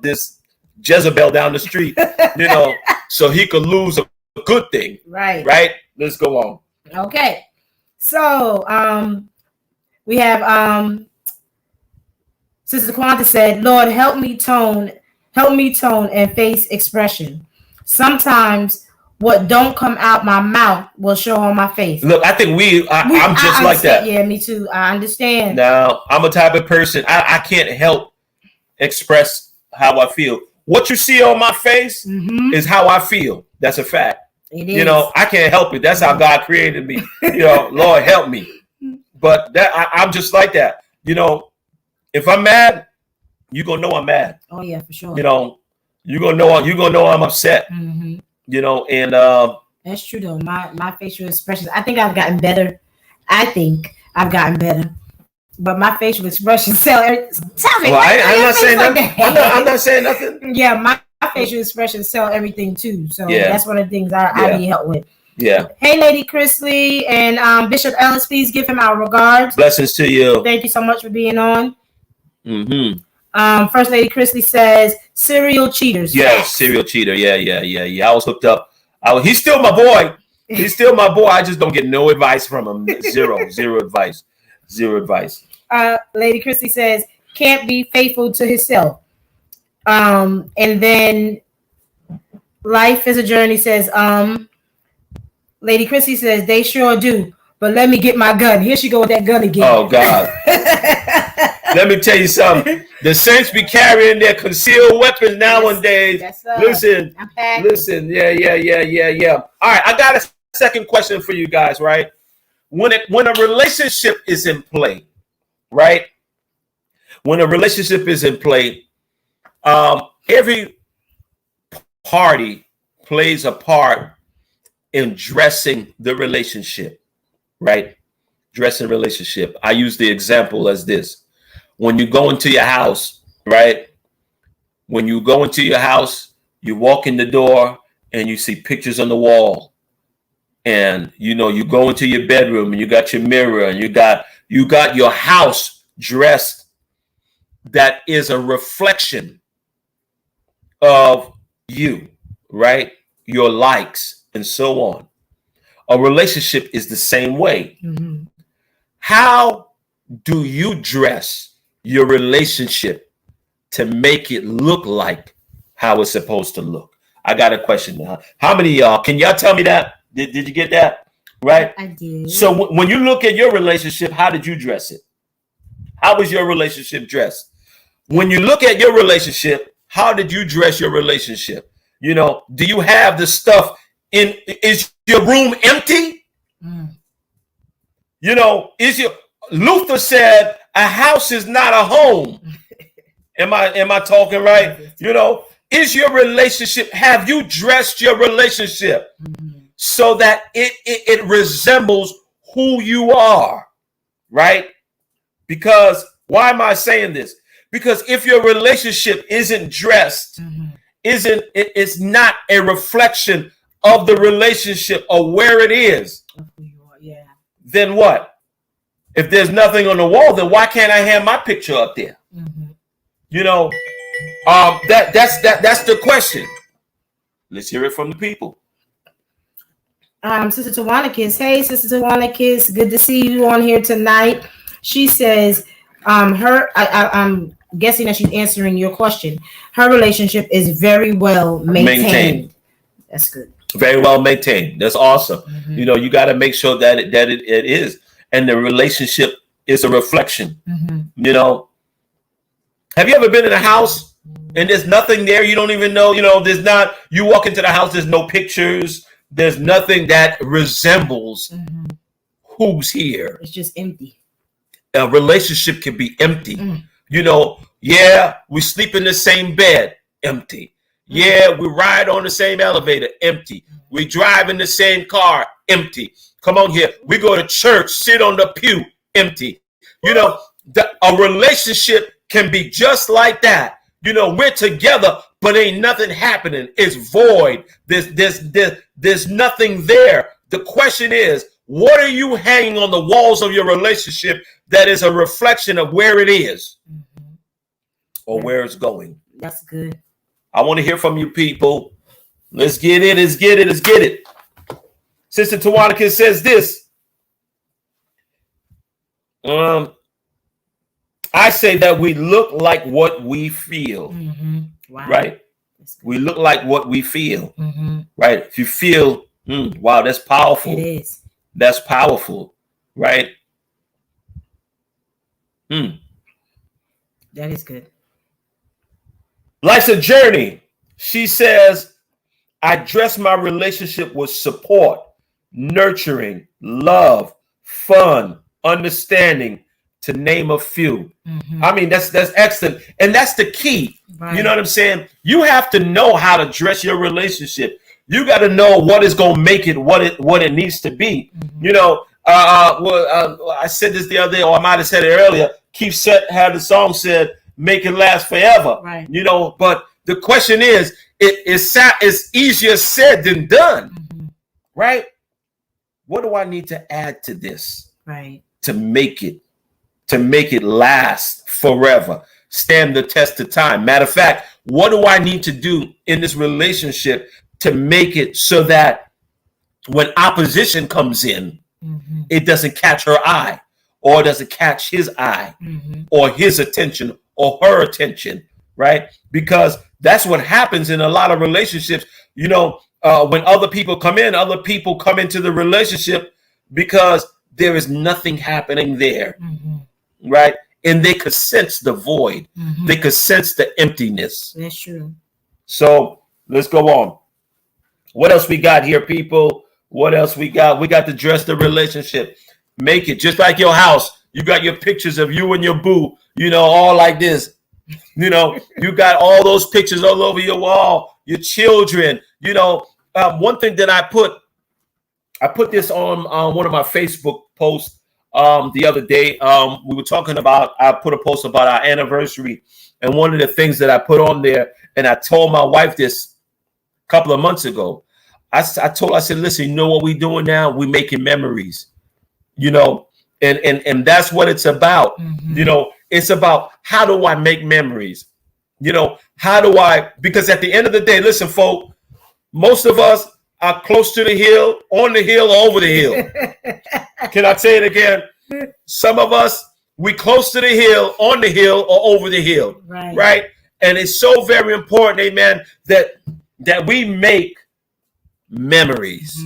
this Jezebel down the street, you know, so he could lose a good thing. Right. Right? Let's go on. Okay. So we have Sister Quanta said, Lord, help me tone and face expression. Sometimes what don't come out my mouth will show on my face. Look, I think I'm just like that. Yeah, me too. I understand. Now, I'm a type of person, I can't help express how I feel. What you see on my face is how I feel. That's a fact. It is. You know, I can't help it. That's how God created me. You know, Lord, help me. But I'm just like that. You know, if I'm mad, you're going to know I'm mad. Oh, yeah, for sure. You know, you're going to know I'm upset. You know, and that's true, though. My facial expressions, I think I've gotten better. But my facial expressions tell me. Well, I'm not saying nothing. I'm not saying nothing. Yeah, my facial expressions tell everything too. So that's one of the things I need help with. Yeah. Hey, Lady Chrisley and Bishop Ellis, please give him our regards. Blessings to you. Thank you so much for being on. First Lady Chrisley says serial cheaters. Yeah, serial cheater. Yeah. I was hooked up. He's still my boy. I just don't get no advice from him. Zero advice. Lady Chrisley says can't be faithful to himself. And then Life is a Journey says, Lady Chrissy says they sure do, but let me get my gun. Here she go with that gun again. Oh God. Let me tell you something. The saints be carrying their concealed weapons nowadays. Yes, listen. Yeah. All right, I got a second question for you guys, right? When a relationship is in play, right? When a relationship is in play, every party plays a part in dressing the relationship, right? Dressing relationship. I use the example as this. When you go into your house, right? When you go into your house, you walk in the door and you see pictures on the wall. And, you know, you go into your bedroom and you got your mirror and you got your house dressed that is a reflection of you, right? Your likes and so on. A relationship is the same way. How do you dress your relationship to make it look like how it's supposed to look? I got a question now. How many of y'all, can y'all tell me that? Did you get that? Right? I did. So when you look at your relationship, how did you dress it? How was your relationship dressed? When you look at your relationship, how did you dress your relationship? You know, do you have the stuff is your room empty? You know, Luther said a house is not a home. Am I talking right? You know, is your relationship, have you dressed your relationship so that it resembles who you are, right? Because why am I saying this? Because if your relationship isn't dressed, it's not a reflection of the relationship or where it is, then what? If there's nothing on the wall, then why can't I have my picture up there? You know, that's the question. Let's hear it from the people. Sister Tawana Kiss. Hey, Sister Tawana Kiss. Good to see you on here tonight. She says, I'm guessing that she's answering your question. Her relationship is very well maintained. That's good. Very well maintained. That's awesome. You know, you got to make sure that it is, and the relationship is a reflection. You know, have you ever been in a house and there's nothing there? You don't even know. You know, there's not. You walk into the house. There's no pictures. There's nothing that resembles who's here. It's just empty. A relationship can be empty. You know, yeah, we sleep in the same bed, empty. Yeah, we ride on the same elevator, empty. We drive in the same car, empty. Come on here. We go to church, sit on the pew, empty. You know, a relationship can be just like that. You know, we're together, but ain't nothing happening. It's void. There's nothing there. The question is, what are you hanging on the walls of your relationship that is a reflection of where it is or where it's going? That's good. I want to hear from you people. Let's get it. Sister Tawanika says this. I say that we look like what we feel. Wow. Right? We look like what we feel. Mm-hmm. Right? If you feel, wow, that's powerful. It is. That's powerful. Right? That is good. Life's a journey. She says, I dress my relationship with support, nurturing, love, fun, understanding, to name a few. I mean, that's excellent. And that's the key. Right. You know what I'm saying? You have to know how to dress your relationship. You got to know what is going to make it what it needs to be. You know, I said this the other day, or I might have said it earlier. Keith Sweat had the song said, make it last forever. Right. You know, but the question is, it's easier said than done. Right? What do I need to add to this? Right. To make it last forever, stand the test of time. Matter of fact, what do I need to do in this relationship to make it so that when opposition comes in, it doesn't catch her eye, or doesn't catch his eye, or his attention, or her attention, right? Because that's what happens in a lot of relationships. You know, when other people come into the relationship because there is nothing happening there, right? And they could sense the void. They could sense the emptiness. That's true. So let's go on. What else we got here, people? What else we got? We got to dress the relationship. Make it just like your house. You got your pictures of you and your boo, you know, all like this. You know, you got all those pictures all over your wall, your children. You know, one thing that I put this on one of my Facebook posts the other day. We were talking about, I put a post about our anniversary, and one of the things that I put on there, and I told my wife this a couple of months ago. I said, listen, you know what we're doing now? We're making memories, you know, and that's what it's about. You know, it's about, how do I make memories? You know, because at the end of the day, listen, folk, most of us are close to the hill, on the hill, or over the hill. Can I say it again? Some of us, we close to the hill, on the hill, or over the hill. Right? And it's so very important, amen, that we make memories.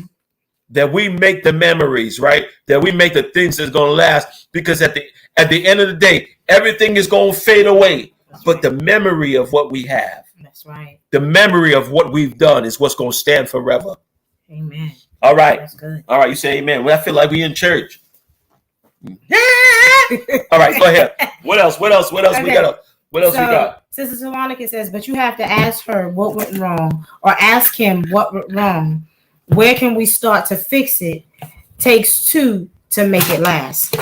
That we make the memories, right? That we make the things that's going to last, because at the end of the day, everything is going to fade away. But the memory of what we have, that's right. The memory of what we've done is what's going to stand forever. Amen. All right. That's good. All right. You say amen. Well, I feel like we in church. All right. Go ahead. What else? Okay. We got? Sister Tawanika says, but you have to ask her what went wrong, or ask him what went wrong. Where can we start to fix it? Takes two to make it last.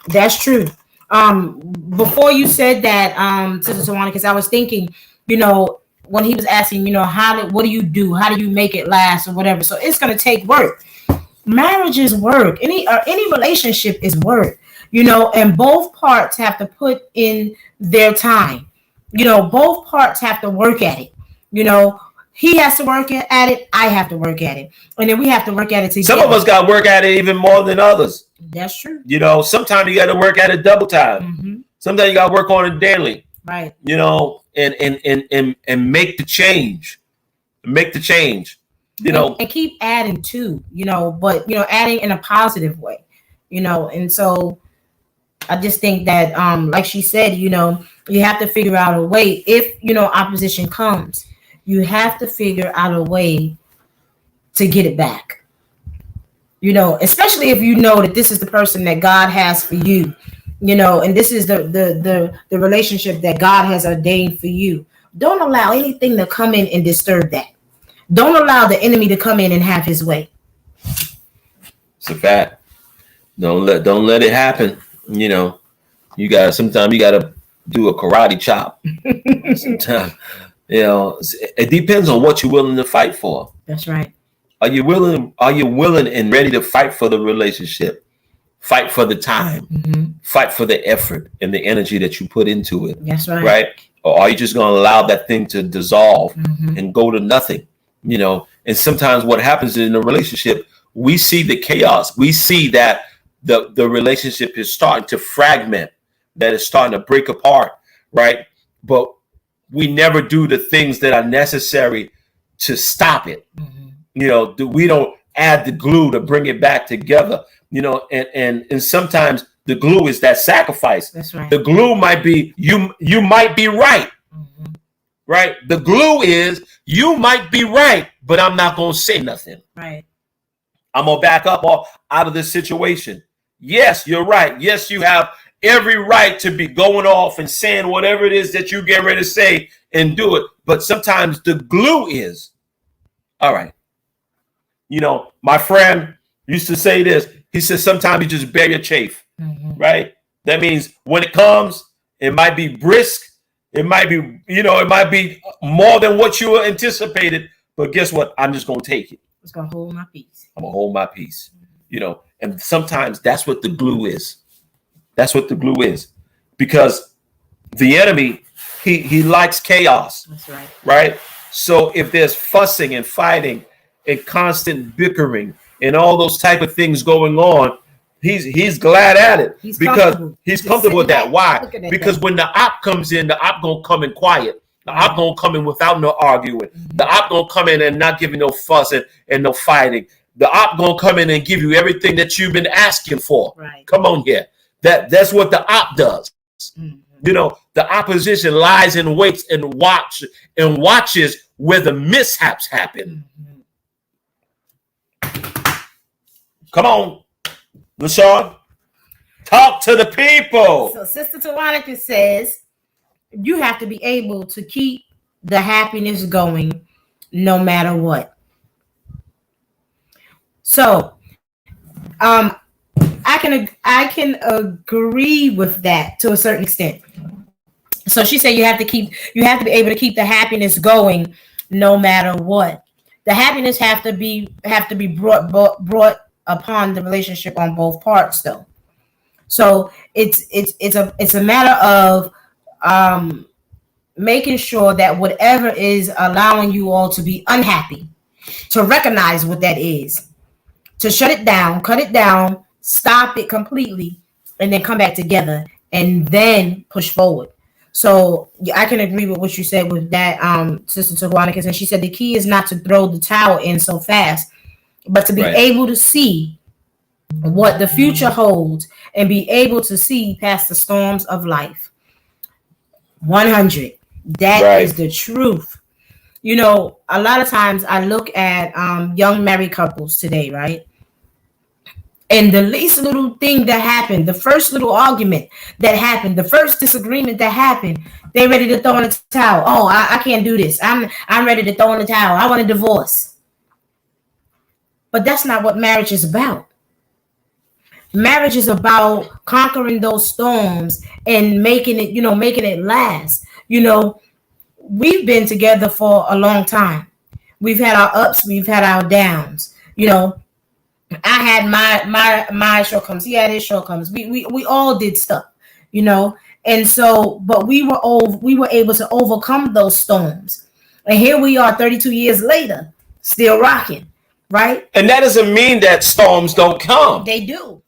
That's true. Before you said that, Sister Tawanika, because I was thinking, you know, when he was asking, you know, what do you do? How do you make it last, or whatever? So it's going to take work. Marriage is work. Any relationship is work, you know, and both parts have to put in their time. You know, both parts have to work at it. You know, he has to work at it. I have to work at it. And then we have to work at it together. Some of us got to work at it even more than others. That's true. You know, sometimes you got to work at it double time. Sometimes you got to work on it daily. Right. You know, and make the change. Make the change. You know. And keep adding too, you know, but, you know, adding in a positive way, you know. And so I just think that, like she said, you know, you have to figure out a way. If, you know, opposition comes, you have to figure out a way to get it back. You know, especially if you know that this is the person that God has for you, you know, and this is the relationship that God has ordained for you. Don't allow anything to come in and disturb that. Don't allow the enemy to come in and have his way. It's a fact. Don't let it happen. You know, sometimes you gotta do a karate chop. Sometimes, you know, it depends on what you're willing to fight for. That's right. Are you willing and ready to fight for the relationship? Fight for the time. Fight for the effort and the energy that you put into it. That's right. Right? Or are you just going to allow that thing to dissolve and go to nothing? You know, and sometimes what happens in a relationship, we see the chaos. We see that the relationship is starting to fragment. that is starting to break apart, right? But we never do the things that are necessary to stop it. We don't add the glue to bring it back together, and sometimes the glue is that sacrifice. That's right. The glue might be you might be right. Right? The glue is you might be right, but I'm not going to say nothing. Right. I'm going to back up out of this situation. Yes, you're right. Yes, you have every right to be going off and saying whatever it is that you get ready to say and do it. But sometimes the glue is, all right. My friend used to say this. He said, sometimes you just bear your chafe, right? That means when it comes, it might be brisk. It might be, it might be more than what you anticipated. But guess what? I'm just going to take it. It's going to hold my peace. I'm going to hold my peace, and sometimes that's what the glue is. That's what the glue is, because the enemy, he likes chaos. That's right. Right. So if there's fussing and fighting and constant bickering and all those type of things going on, he's glad at it because he's comfortable with that. Why? Because when the op comes in, the op gonna come in quiet. The op gonna come in without no arguing. The op gonna come in and not giving no fuss and no fighting. The op gonna come in and give you everything that you've been asking for. Right. Come on here. That's what the op does. The opposition lies in wait and watches where the mishaps happen. Come on, LaShawn, talk to the people. So Sister Tawanika says you have to be able to keep the happiness going no matter what. So I can agree with that to a certain extent. So she said you have to be able to keep the happiness going no matter what. The happiness have to be brought upon the relationship on both parts, though. So it's a matter of making sure that whatever is allowing you all to be unhappy, to recognize what that is, to shut it down, cut it down, stop it completely, and then come back together and then push forward. So I can agree with what you said with that, Sister Tawanika, and she said the key is not to throw the towel in so fast, but to be able to see what the future holds and be able to see past the storms of life. 100. That is the truth. A lot of times I look at young married couples today, right? And the least little thing that happened, the first little argument that happened, the first disagreement that happened, they ready to throw in the towel. Oh, I can't do this. I'm ready to throw in the towel. I want a divorce. But that's not what marriage is about. Marriage is about conquering those storms and making it last. We've been together for a long time. We've had our ups, we've had our downs. I had my shortcomings. He had his shortcomings. We all did stuff, and so, but we were able to overcome those storms. And here we are 32 years later, still rocking, right? And that doesn't mean that storms don't come. They do.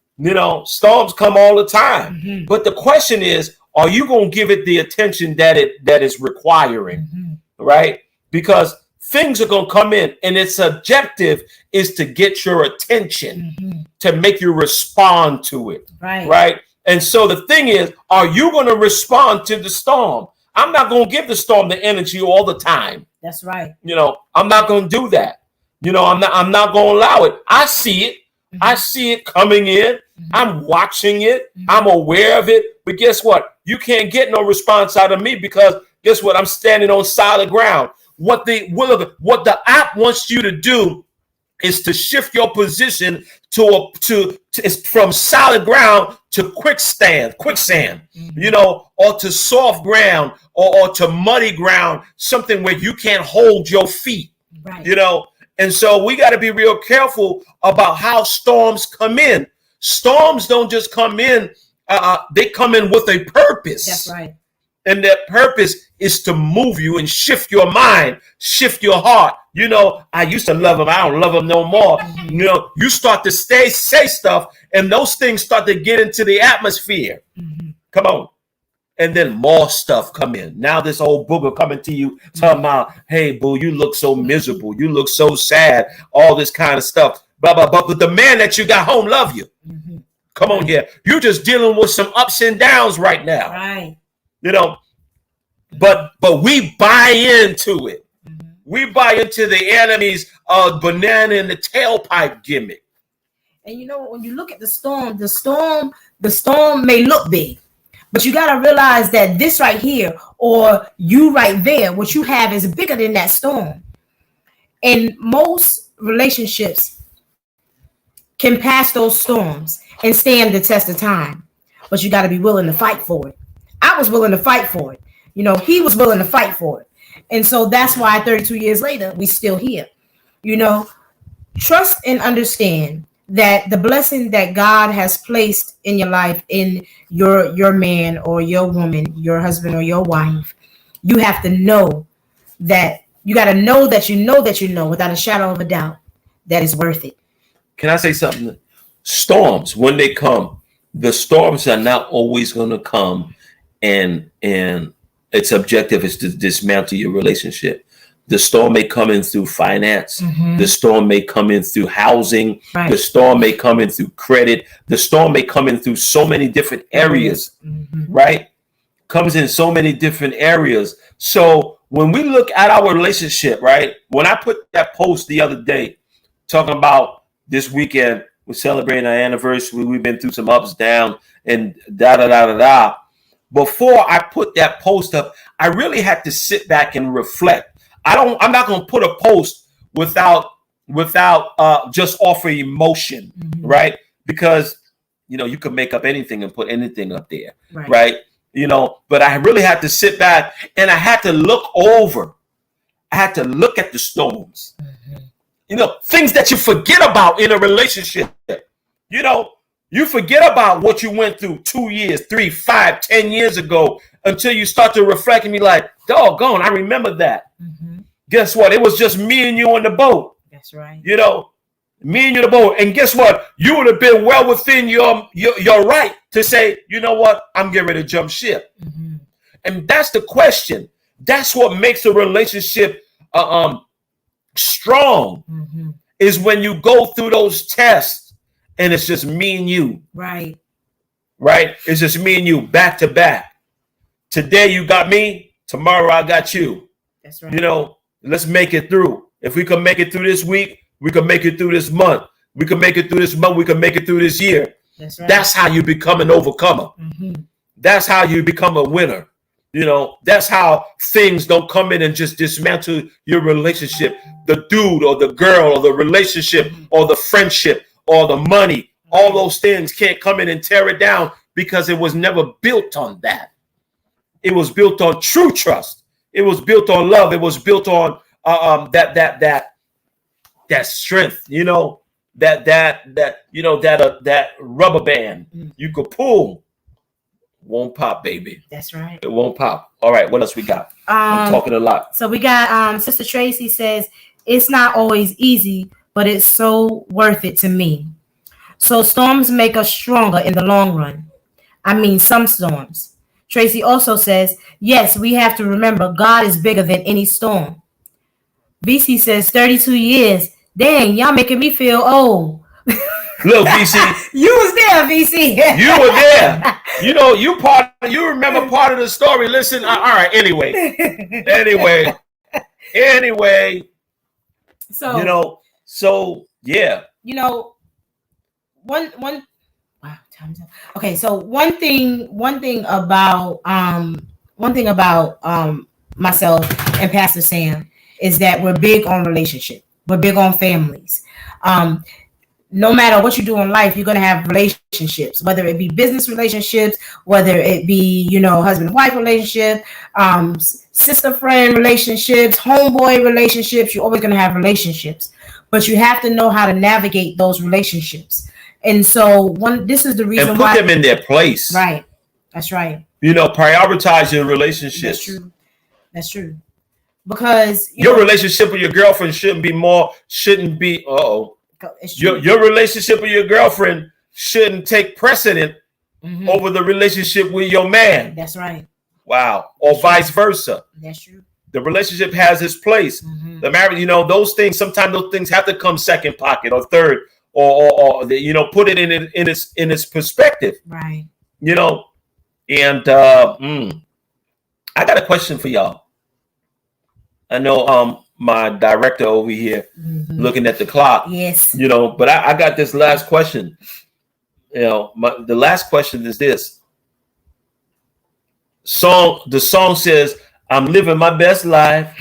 Storms come all the time. But the question is, are you going to give it the attention that is requiring, right? Because things are going to come in, and its objective is to get your attention, to make you respond to it, right? And so the thing is, are you going to respond to the storm? I'm not going to give the storm the energy all the time. That's right. I'm not going to do that. I'm not going to allow it. I see it. I see it coming in. I'm watching it. I'm aware of it. But guess what? You can't get no response out of me because guess what? I'm standing on solid ground. What the app wants you to do is to shift your position to from solid ground to quicksand, or to soft ground or to muddy ground, something where you can't hold your feet, And so we got to be real careful about how storms come in. Storms don't just come in. They come in with a purpose. That's right. And that purpose is to move you and shift your mind, shift your heart. I used to love him. I don't love him no more. You start to say stuff, and those things start to get into the atmosphere. Come on. and then more stuff come in. Now this old booger coming to you talking about, hey, boo, you look so miserable. You look so sad. All this kind of stuff. Blah, blah, blah. But the man that you got home love you. Mm-hmm. Come on here. You're just dealing with some ups and downs right now. Right. You know, but we buy into it. Mm-hmm. We buy into the enemy's banana in the tailpipe gimmick. And you know, when you look at the storm may look big, but you got to realize that this right here or you right there, what you have is bigger than that storm. And most relationships can pass those storms and stand the test of time, but you got to be willing to fight for it. I was willing to fight for it. You know, he was willing to fight for it. And so that's why 32 years later, we still here. You know, trust and understand that the blessing that God has placed in your life, in your man or your woman, your husband or your wife, you have to know that you got to know that you know without a shadow of a doubt that it's worth it. Can I say something? Storms, when they come, the storms are not always going to come and its objective is to dismantle your relationship. The storm may come in through finance. Mm-hmm. The storm may come in through housing. Right. The storm may come in through credit. The storm may come in through so many different areas, mm-hmm. right? Comes in so many different areas. So when we look at our relationship, right? When I put that post the other day, talking about this weekend, we're celebrating our anniversary. We've been through some ups, downs, and da-da-da-da-da. Before I put that post up, I really had to sit back and reflect. I'm not going to put a post without just offer emotion, mm-hmm. right? Because, you know, you can make up anything and put anything up there, right? You know, but I really had to sit back and I had to look over. I had to look at the storms, mm-hmm. you know, things that you forget about in a relationship. You know, you forget about what you went through 2 years, 3, 5, 10 years ago until you start to reflect and be like, doggone, I remember that. Mm-hmm. Guess what? It was just me and you on the boat. That's right. You know, me and you on the boat. And guess what? You would have been well within your right to say, you know what? I'm getting ready to jump ship. Mm-hmm. And that's the question. That's what makes a relationship strong, mm-hmm. is when you go through those tests and it's just me and you. Right. Right? It's just me and you back to back. Today you got me. Tomorrow I got you. That's right. You know, let's make it through. If we can make it through this week, we can make it through this month. We can make it through this month. We can make it through this year. That's right. That's how you become an overcomer. Mm-hmm. That's how you become a winner. You know, that's how things don't come in and just dismantle your relationship. The dude or the girl or the relationship or the friendship or the money, all those things can't come in and tear it down because it was never built on that. It was built on true trust. It was built on love. It was built on that strength. You know, that rubber band you could pull. Won't pop, baby. That's right. It won't pop. All right, what else we got? I'm talking a lot. So we got Sister Tracy says it's not always easy, but it's so worth it to me. So storms make us stronger in the long run. I mean, some storms. Tracy also says, yes, we have to remember God is bigger than any storm. VC says 32 years. Dang, y'all making me feel old. Look, VC. You was there, VC. You were there. You know, you remember part of the story. Listen, all right, anyway. So, yeah. You know, one wow, time's up. Okay, so one thing about myself and Pastor Sam is that we're big on relationship. We're big on families. No matter what you do in life, you're going to have relationships, whether it be business relationships, whether it be, you know, husband-wife relationship, sister-friend relationships, homeboy relationships. You're always going to have relationships, but you have to know how to navigate those relationships. And so this is the reason why. And put them in their place. Right. That's right. You know, prioritize your relationships. That's true. Because your relationship with your girlfriend shouldn't be. Your relationship with your girlfriend shouldn't take precedent over the relationship with your man. That's right. Wow. Or vice versa. That's true. The relationship has its place. Mm-hmm. The marriage, those things, sometimes those things have to come second pocket or third, or put it in its perspective. Right. And I got a question for y'all. I know my director over here looking at the clock. Yes. But I got this last question. The last question is this. The song says, "I'm living my best life."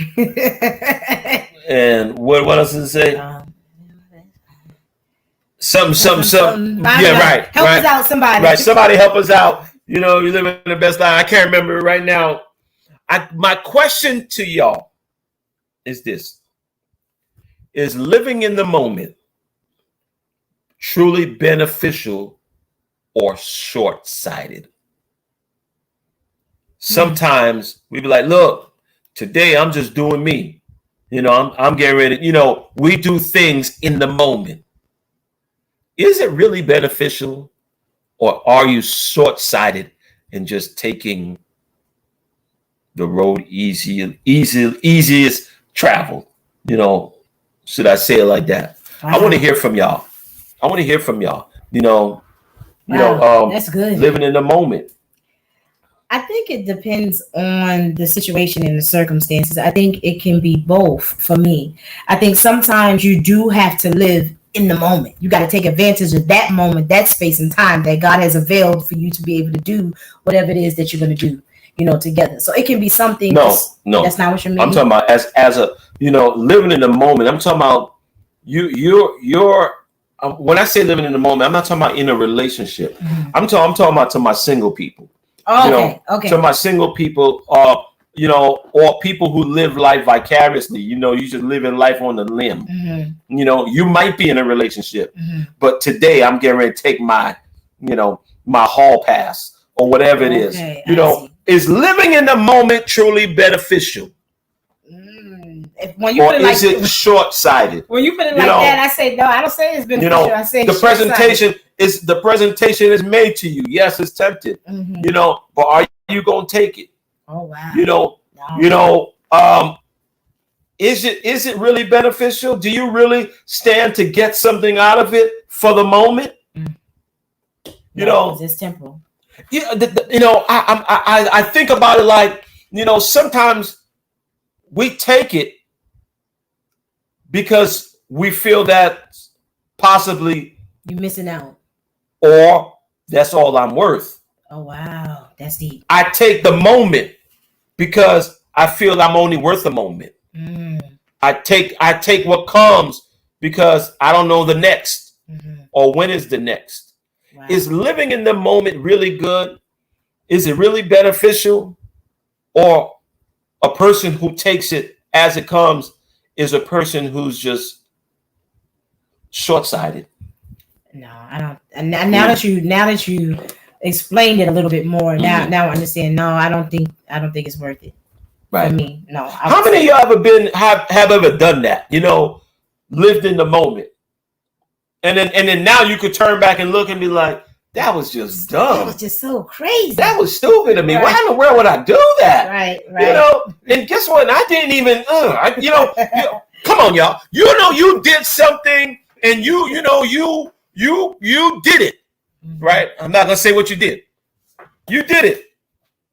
And what else does it say? Something. Yeah, right. Help us out, somebody. Right, somebody help us out. You're living the best life. I can't remember it right now. My question to y'all is this. Is living in the moment truly beneficial or short-sighted? Sometimes we be like, look, today I'm just doing me. I'm getting ready. We do things in the moment. Is it really beneficial, or are you short-sighted and just taking the road easiest travel? Should I say it like that? Wow. I want to hear from y'all. That's good. Living in the moment. I think it depends on the situation and the circumstances. I think it can be both for me. I think sometimes you do have to live in the moment. You got to take advantage of that moment, that space and time that God has availed for you to be able to do whatever it is that you're going to do, together. So it can be something. No, that's not what you mean. I'm talking about as a, living in the moment. I'm talking about you're when I say living in the moment, I'm not talking about in a relationship. Mm-hmm. I'm talking about to my single people. Oh, okay. To my single people, or people who live life vicariously. You just living life on the limb. Mm-hmm. You might be in a relationship, but today I'm getting ready to take my hall pass or whatever it is. Is living in the moment truly beneficial? When you or is it short-sighted? When you put it like that, I say no. I don't say it's beneficial. I say the presentation is made to you. Yes, it's tempted. Mm-hmm. But are you gonna take it? Oh wow. Is it really beneficial? Do you really stand to get something out of it for the moment? It's temporal. Yeah, I think about it like sometimes we take it because we feel that possibly you're missing out, or that's all I'm worth. Oh wow, that's deep. I take the moment because I feel I'm only worth a moment. I take what comes because I don't know the next or when is the next. Wow. Is living in the moment really good? Is it really beneficial? Or a person who takes it as it comes is a person who's just short-sighted? No, I don't. And now that you explained it a little bit more, now I understand. No, I don't think it's worth it. Right. For me, no. How many of you have ever done that? Lived in the moment, and then now you could turn back and look and be like, that was just dumb. That was just so crazy. That was stupid to me. Right. Why in the world would I do that? Right. And guess what? I didn't even. Come on, y'all. You did something, and you did it. Right. I'm not gonna say what you did. You did it.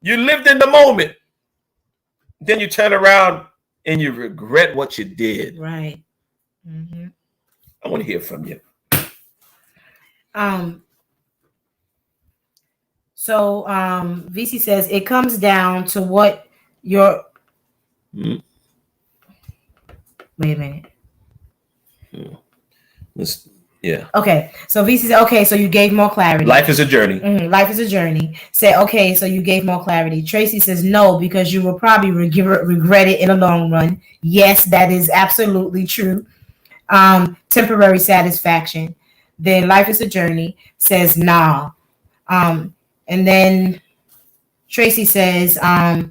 You lived in the moment. Then you turn around and you regret what you did. Right. Mm-hmm. I want to hear from you. So VC says it comes down to what your wait a minute. Yeah. Okay. So VC said, okay, so you gave more clarity. Life is a journey. Life is a journey. Say, okay, so you gave more clarity. Tracy says no, because you will probably regret it in the long run. Yes, that is absolutely true. Temporary satisfaction. Then life is a journey says nah. And then Tracy says, I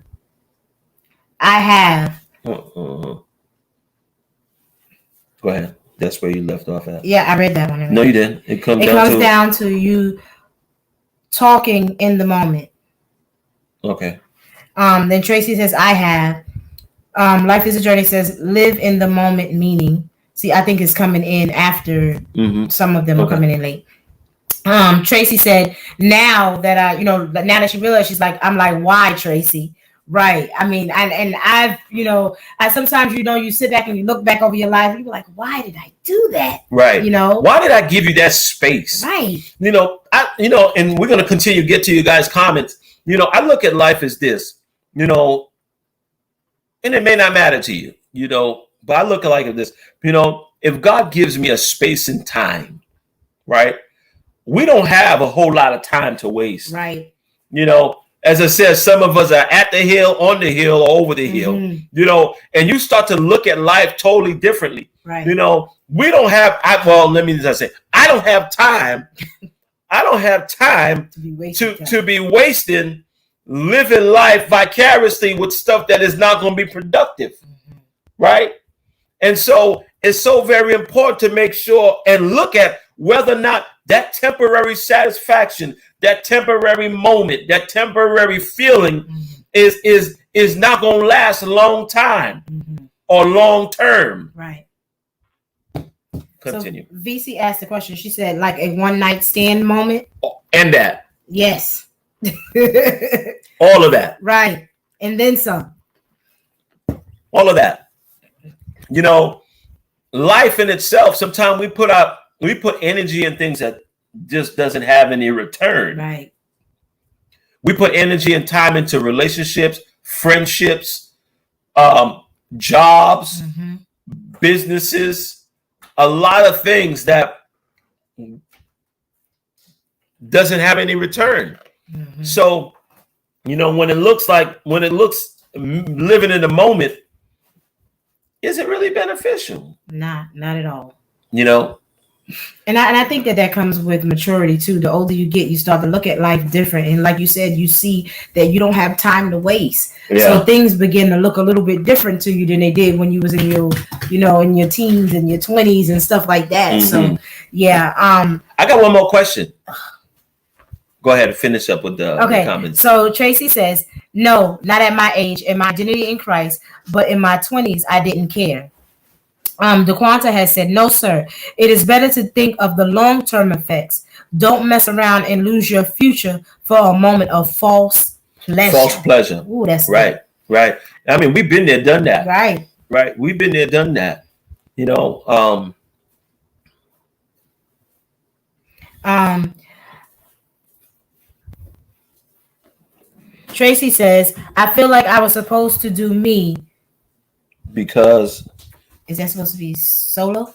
have. Go ahead. That's where you left off at. Yeah, I read that one already. No, you didn't. It comes down to you talking in the moment. Okay. Then Tracy says, I have. Life is a Journey says, live in the moment, meaning. See, I think it's coming in after some of them are coming in late. Tracy said, now that now that she realized, she's like, I'm like, why, Tracy? Right. I mean, and I've, I sometimes, you sit back and you look back over your life and you're like, why did I do that? Right. Why did I give you that space? Right. And we're going to continue to get to you guys' comments. I look at life as this, and it may not matter to you, but I look at life as this, if God gives me a space and time, right? We don't have a whole lot of time to waste. Right. As I said, some of us are at the hill, on the hill, or over the hill, and you start to look at life totally differently. Right. We don't have, let me just say, I don't have time. I don't have time to be wasting living life vicariously with stuff that is not going to be productive. Right. And so it's so very important to make sure and look at whether or not that temporary satisfaction, that temporary moment, that temporary feeling is not going to last a long time or long term. Right. Continue. So VC asked the question. She said, like a one night stand moment. And that. Yes. All of that. Right. And then some. All of that. Life in itself, sometimes we put energy in things that just doesn't have any return. Right. We put energy and time into relationships, friendships, jobs, businesses, a lot of things that doesn't have any return. So, when it looks living in the moment, is it really beneficial? Not at all. And I think that comes with maturity too. The older you get, you start to look at life different. And like you said, you see that you don't have time to waste. Yeah. So things begin to look a little bit different to you than they did when you was in your, in your teens and your 20s and stuff like that. So yeah. I got one more question. Go ahead and finish up with the comments. So Tracy says, no, not at my age, in my identity in Christ, but in my 20s, I didn't care. DeQuanta has said, no, sir. It is better to think of the long-term effects. Don't mess around and lose your future for a moment of false pleasure. False pleasure. Ooh, that's right. good. Right. I mean, we've been there, done that. Right. Right. We've been there, done that. Tracy says, I feel like I was supposed to do me. Because? Is that supposed to be solo?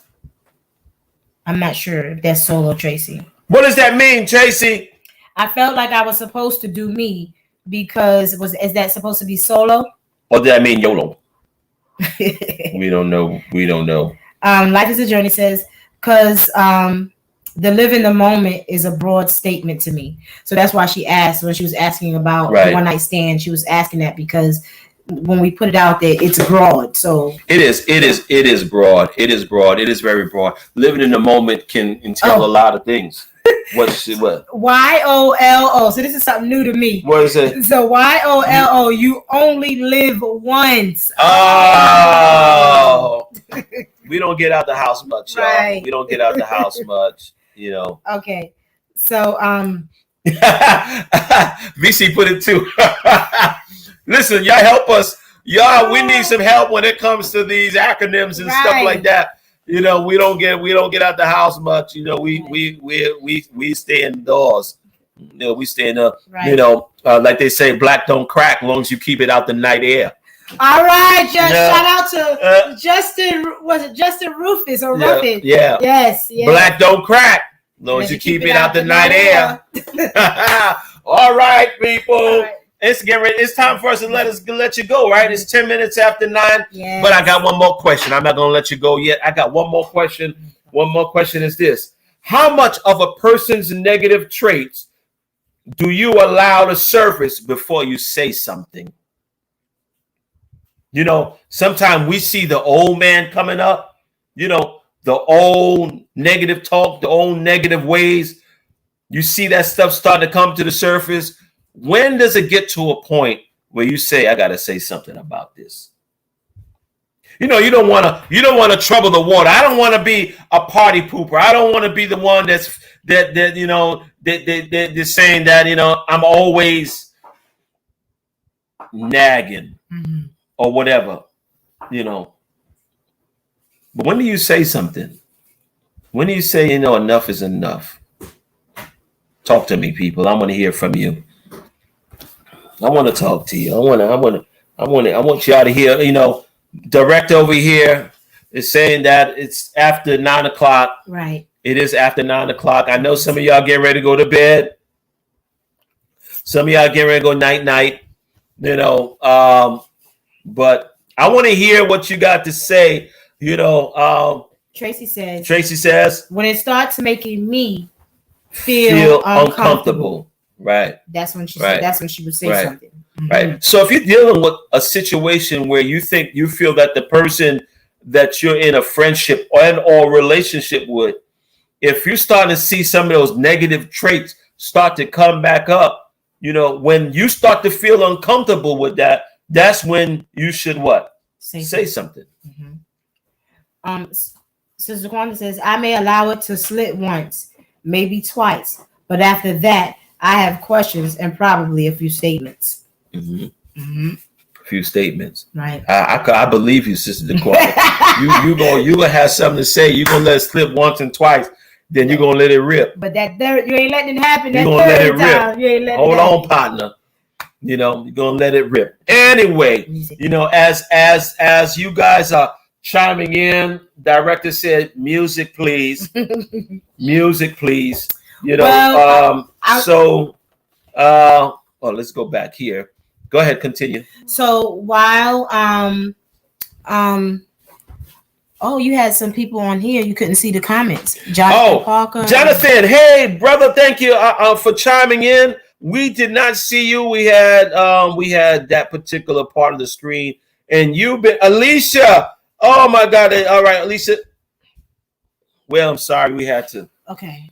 I'm not sure if that's solo, Tracy. What does that mean, Tracy? I felt like I was supposed to do me because is that supposed to be solo? Or did that mean YOLO? We don't know. Life is a Journey says, because the live in the moment is a broad statement to me. So that's why she asked when she was asking about the one night stand. She was asking that because when we put it out there, it's broad. So it is broad. It is broad. It is very broad. Living in the moment can entail a lot of things. What? YOLO. So this is something new to me. What is it? So YOLO. You only live once. Oh. We don't get out the house much, y'all. Right. We don't get out the house much, Okay. So VC put it too. Listen, y'all help us. Y'all, we need some help when it comes to these acronyms and stuff like that. We don't get out the house much. We stay indoors. We stay in like they say, black don't crack as long as you keep it out the night air. All right, shout out to Justin. Was it Justin Rufus or Ruffin? Yeah. Yes. Black don't crack as long as you keep it out the night air. All right, people. All right. It's time for us to let you go, right? It's 10 minutes after 9. Yes. But I got one more question. I'm not gonna let you go yet. I got one more question. One more question is this: how much of a person's negative traits do you allow to surface before you say something? Sometimes we see the old man coming up, the old negative talk, the old negative ways. You see that stuff start to come to the surface. When does it get to a point where you say, I got to say something about this. You know, you don't want to trouble the water. I don't want to be a party pooper. I don't want to be the one that's saying that, you know, I'm always nagging or whatever, you know. But when do you say something? When do you say, you know, enough is enough? Talk to me, people. I want to hear from you. I want to talk to you. I want y'all to hear, you know. Director over here is saying that it's after 9 o'clock. Right. It is after 9 o'clock. I know some of y'all getting ready to go to bed. Some of y'all getting ready to go night, you know. But I want to hear what you got to say, you know. Tracy says, when it starts making me feel uncomfortable. Right. That's when she said, that's when she would say something. Right. So if you're dealing with a situation where you feel that the person that you're in a friendship or relationship with, if you're starting to see some of those negative traits start to come back up, you know, when you start to feel uncomfortable with that, that's when you should what? Say something. Sister Kwanda says, I may allow it to slip once, maybe twice, but after that, I have questions and probably a few statements. A few statements. Right. I believe you, Sister DeQuanda. you gonna have something to say. You're gonna let it slip once and twice, then you're gonna let it rip. But that third, you ain't letting it happen. You're gonna let it rip. Hold on, partner. You know, you're gonna let it rip. Anyway, you know, as you guys are chiming in, director said, music, please. Music, please. You know, let's go back here. Go ahead, continue. So while you had some people on here, you couldn't see the comments. Jonathan Parker. Jonathan, hey brother, thank you for chiming in. We did not see you. We had that particular part of the screen, and you've been Alicia. Oh my God! All right, Alicia. Well, I'm sorry, we had to. Okay.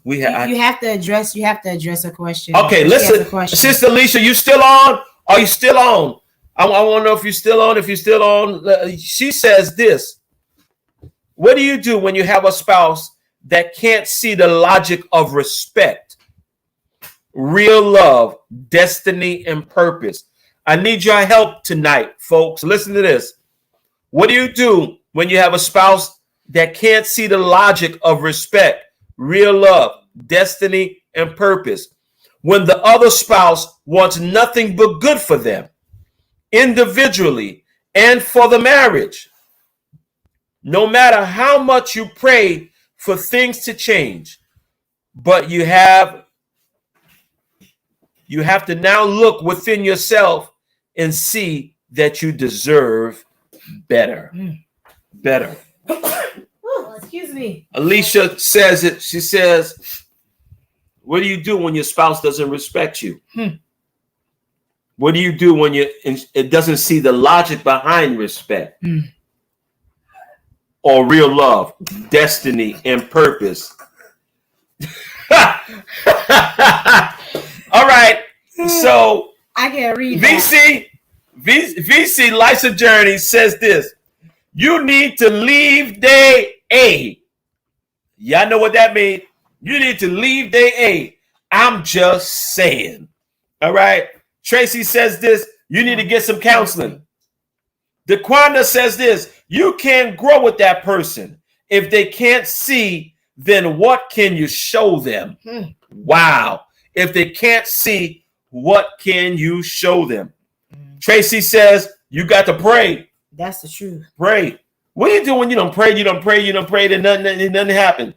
You have to address a question. Okay, listen, Sister Alicia, you still on? Are you still on? I want to know if you're still on. If you're still on, she says this. What do you do when you have a spouse that can't see the logic of respect, real love, destiny, and purpose? I need your help tonight, folks. Listen to this. What do you do when you have a spouse that can't see the logic of respect, real love, destiny, and purpose? When the other spouse wants nothing but good for them, individually and for the marriage. No matter how much you pray for things to change, but you have to now look within yourself and see that you deserve better. Better. Excuse me. Alicia says it. She says, what do you do when your spouse doesn't respect you? What do you do when it doesn't see the logic behind respect or real love, destiny, and purpose? All right. So I can't read VC Life's a Journey says this. You need to leave day A. Y'all know what that means? You need to leave day A. I'm just saying. All right. Tracy says this. You need to get some counseling. DeQuanda says this. You can't grow with that person. If they can't see, then what can you show them? Wow. If they can't see, what can you show them? Tracy says you got to pray. That's the truth. Pray. What do you do when you don't pray? You don't pray. then nothing happens.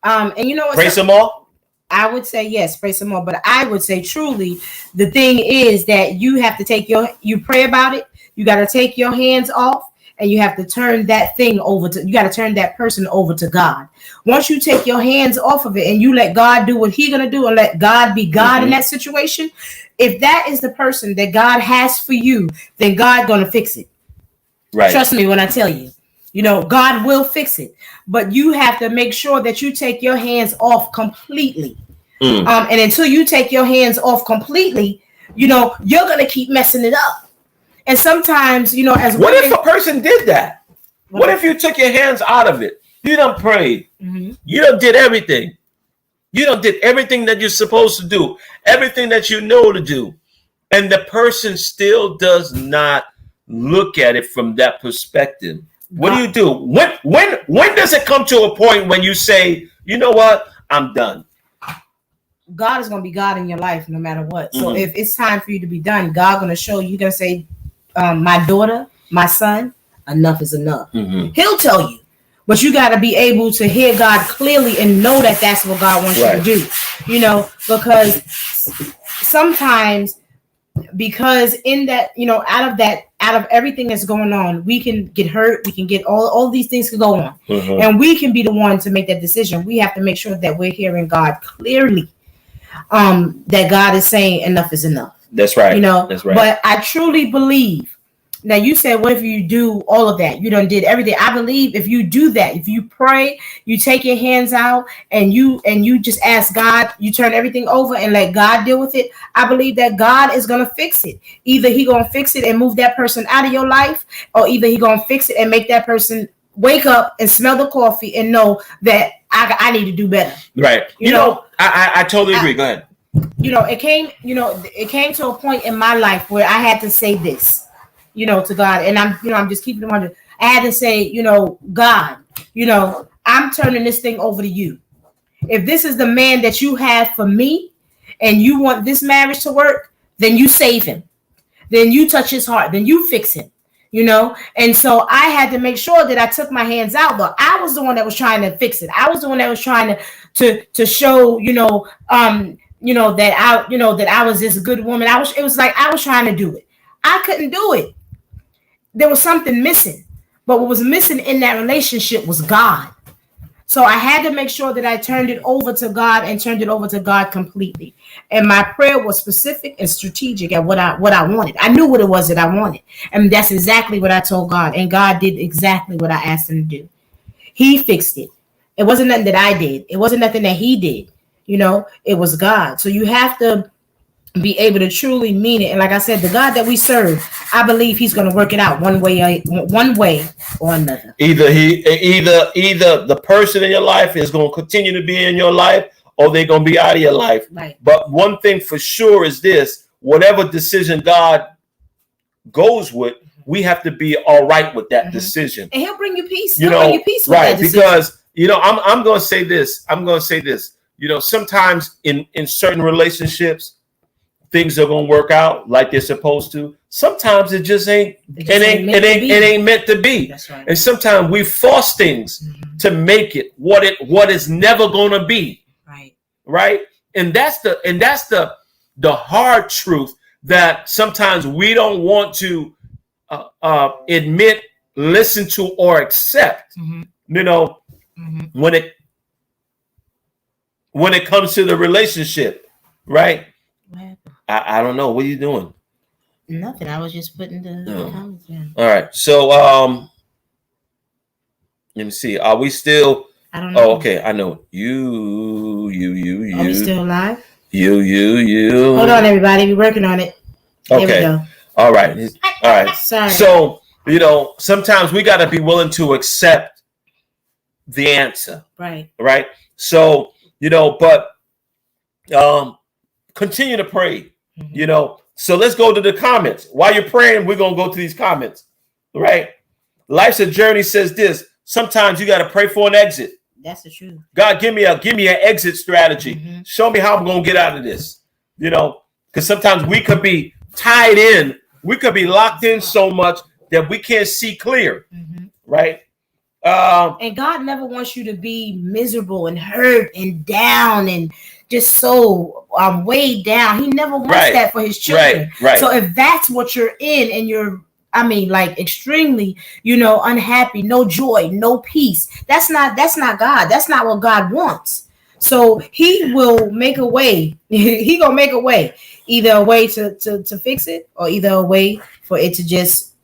And you know what? Pray some more? I would say yes, pray some more. But I would say truly, the thing is that you have to you pray about it. You got to take your hands off and you have to turn that thing you got to turn that person over to God. Once you take your hands off of it and you let God do what he's going to do and let God be God in that situation, if that is the person that God has for you, then God's going to fix it. Right. Trust me when I tell you. You know, God will fix it, but you have to make sure that you take your hands off completely. And until you take your hands off completely, you're going to keep messing it up. And sometimes, as what women, if a person did that? What if you took your hands out of it? You done prayed. You done did everything. You done did everything that you're supposed to do, everything that you know to do. And the person still does not look at it from that perspective. What do you do? When does it come to a point when you say, you know what, I'm done? God is going to be God in your life no matter what. So if it's time for you to be done, God's going to show you. You're going to say, my daughter, my son, enough is enough. He'll tell you. But you got to be able to hear God clearly and know that that's what God wants you to do. Because sometimes, because in that, out of everything that's going on, we can get hurt. We can get all these things can go on. And we can be the one to make that decision. We have to make sure that we're hearing God clearly. That God is saying enough is enough. That's right. That's right. But I truly believe. Now you said, what if you do all of that? You done did everything. I believe if you do that, if you pray, you take your hands out and you just ask God, you turn everything over and let God deal with it. I believe that God is gonna fix it. Either He gonna fix it and move that person out of your life, or either He gonna fix it and make that person wake up and smell the coffee and know that I need to do better. Right. I totally agree. Go ahead. It came to a point in my life where I had to say this. To God, and I'm just keeping it 100. I had to say, God, I'm turning this thing over to you. If this is the man that you have for me, and you want this marriage to work, then you save him. Then you touch his heart. Then you fix him. And so I had to make sure that I took my hands out. Though I was the one that was trying to fix it. I was the one that was trying to show, that I was this good woman. It was like I was trying to do it. I couldn't do it. There was something missing, but what was missing in that relationship was God. So I had to make sure that I turned it over to God and turned it over to God completely. And my prayer was specific and strategic at what I wanted. I knew what it was that I wanted. And that's exactly what I told God. And God did exactly what I asked him to do. He fixed it. It wasn't nothing that I did. It wasn't nothing that he did. It was God. So you have to be able to truly mean it. And like I said, the God that we serve, I believe he's going to work it out one way or another. Either the person in your life is going to continue to be in your life, or they're going to be out of your life. Right. But one thing for sure is this: whatever decision God goes with, we have to be all right with that decision. And he'll bring you peace. He'll bring you peace with right? That decision. Because I'm going to say this. Sometimes in certain relationships, things are gonna work out like they're supposed to. Sometimes it just ain't. It ain't meant to be. That's right. And sometimes we force things to make it what is never gonna be. Right. Right. And that's the hard truth that sometimes we don't want to admit, listen to, or accept. When it comes to the relationship, right? I don't know. What are you doing? Nothing. I was just putting the comments in. All right. So let me see. Are we still? I don't know. Oh, okay. I know. You. Are we still live? You. Hold on, everybody. We're working on it. Okay. There we go. All right. Sorry. So sometimes we got to be willing to accept the answer. Right. Right. So but continue to pray. So let's go to the comments. While you're praying, we're gonna go to these comments. Right? Life's a Journey says this: sometimes you got to pray for an exit. That's the truth. God, give me an exit strategy. Show me how I'm gonna get out of this. Because sometimes we could be tied in, we could be locked in so much that we can't see clear. Right? And God never wants you to be miserable and hurt and down and just so weighed down. He never wants that for his children. Right. So if that's what you're in and you're, extremely, unhappy, no joy, no peace, that's not God. That's not what God wants. So he will make a way. He gonna make a way, either a way to fix it, or either a way for it to just,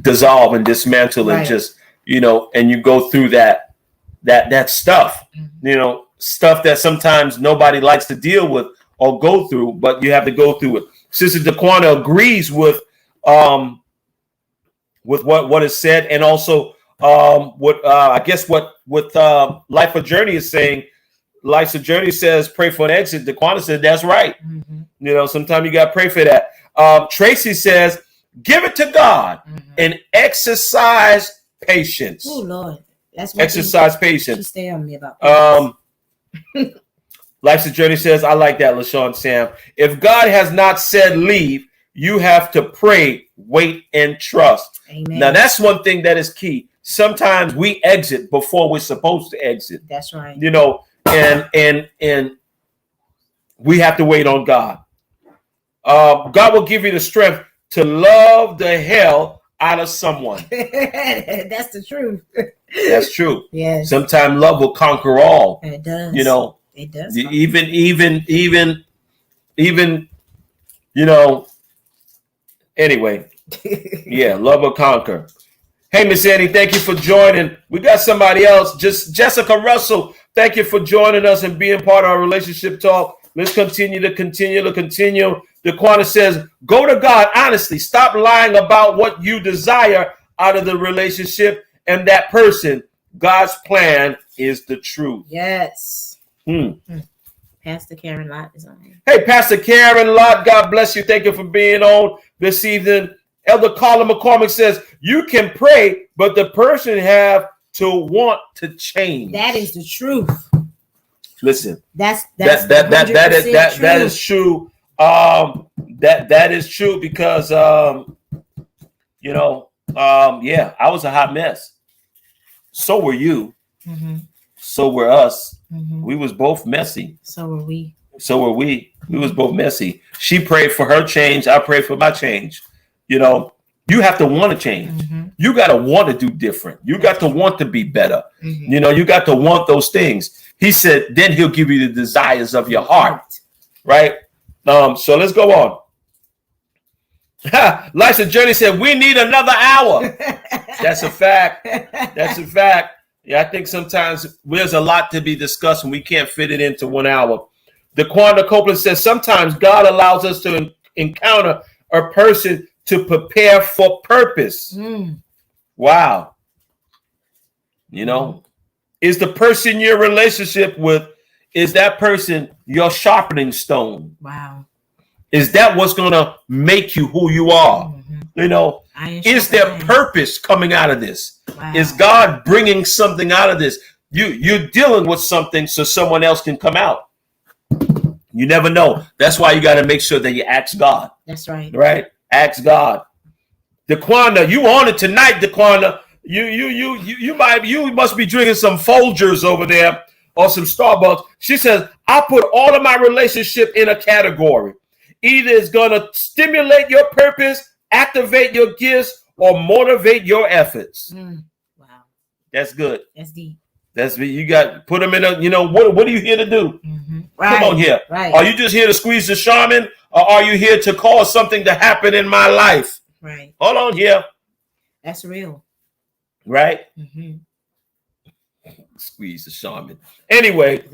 dissolve and dismantle and just, and you go through that stuff, stuff that sometimes nobody likes to deal with or go through, but you have to go through it. Sister DeQuana agrees with what is said, and also what I guess what Life of Journey is saying. Life of Journey says pray for an exit. DeQuana said that's right. Sometimes you got to pray for that. Tracy says give it to God and exercise patience. Oh Lord, that's what exercise patience. She stay on me about. Life's a Journey says, I like that, LaShawn Sam. If God has not said leave, you have to pray, wait, and trust. Amen. Now, that's one thing that is key. Sometimes we exit before we're supposed to exit. That's right. And we have to wait on God. God will give you the strength to love the hell out of someone. That's the truth. That's true. Yes. Sometimes love will conquer all. It does. It does. Even, anyway. Yeah, love will conquer. Hey, Miss Annie, thank you for joining. We got somebody else. Just Jessica Russell, thank you for joining us and being part of our relationship talk. Let's continue. DeQuana says, go to God honestly. Stop lying about what you desire out of the relationship and that person. God's plan is the truth. Yes. Pastor Karen Lott is on here. Hey, Pastor Karen Lott, God bless you. Thank you for being on this evening. Elder Carla McCormick says, you can pray, but the person have to want to change. That is the truth. Listen, that is true. That is true because I was a hot mess. So were you. So were us. We was both messy. So were we. We was both messy. She prayed for her change. I prayed for my change. You have to want to change. You got to want to do different. You got to want to be better. You got to want those things. He said, then he'll give you the desires of your heart. Right? So let's go on. Life's a Journey said, we need another hour. That's a fact. Yeah, I think sometimes there's a lot to be discussed and we can't fit it into 1 hour. DeQuanda Copeland says, sometimes God allows us to encounter a person to prepare for purpose. Wow. Is the person you're in relationship with, is that person your sharpening stone? Wow. Is that what's going to make you who you are? Is there purpose coming out of this? Wow. Is God bringing something out of this? You're dealing with something so someone else can come out. You never know. That's why you got to make sure that you ask God. That's right. Right? Ask God. DeQuanda, you on it tonight, DeQuanda. You must be drinking some Folgers over there or some Starbucks. She says, I put all of my relationship in a category. Either it's going to stimulate your purpose, activate your gifts, or motivate your efforts. Wow. That's good. That's deep. That's you got put them in a, what are you here to do? Right. Come on here. Right. Are you just here to squeeze the shaman, or are you here to cause something to happen in my life? Right. Hold on here. That's real. Right. Squeeze the shaman. Anyway,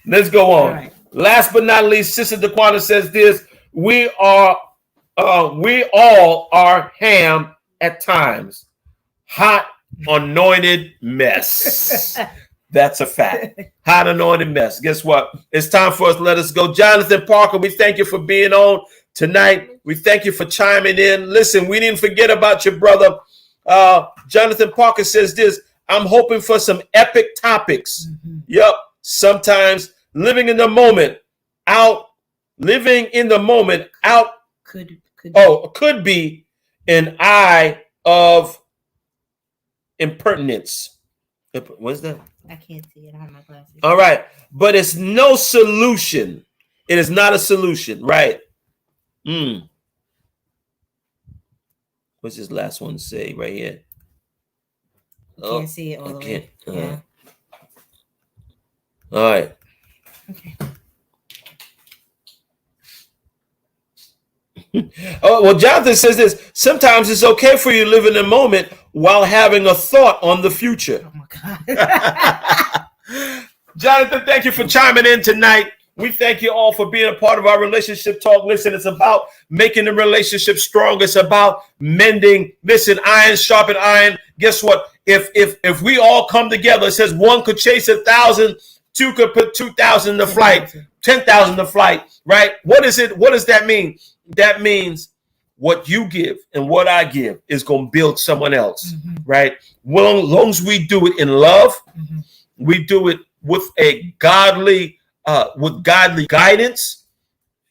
let's go on. Right. Last but not least, Sister DeQuanda says this: we all are ham at times. Hot, anointed mess. That's a fact. Hot, anointed mess. Guess what? It's time for us to let us go. Jonathan Parker, we thank you for being on tonight. We thank you for chiming in. Listen, we didn't forget about your brother. Jonathan Parker says this: I'm hoping for some epic topics. Yep. Sometimes living in the moment out could be an eye of impertinence. What's that? I can't see it. I have my glasses. All right. But it's no solution. It is not a solution. Right. What's this last one say right here? Can't see it all the way. Yeah. All right. Okay. Oh, well, Jonathan says this: sometimes it's okay for you to live in the moment while having a thought on the future. Oh my God. Jonathan, thank you for chiming in tonight. We thank you all for being a part of our relationship talk. Listen, it's about making the relationship strong. It's about mending. Listen, iron sharpen iron. Guess what? If we all come together, it says one could chase 1,000, two could put 2,000 to flight, 10,000 to flight, right? What is it? What does that mean? That means what you give and what I give is going to build someone else, right? Well, as long as we do it in love, we do it with a godly guidance,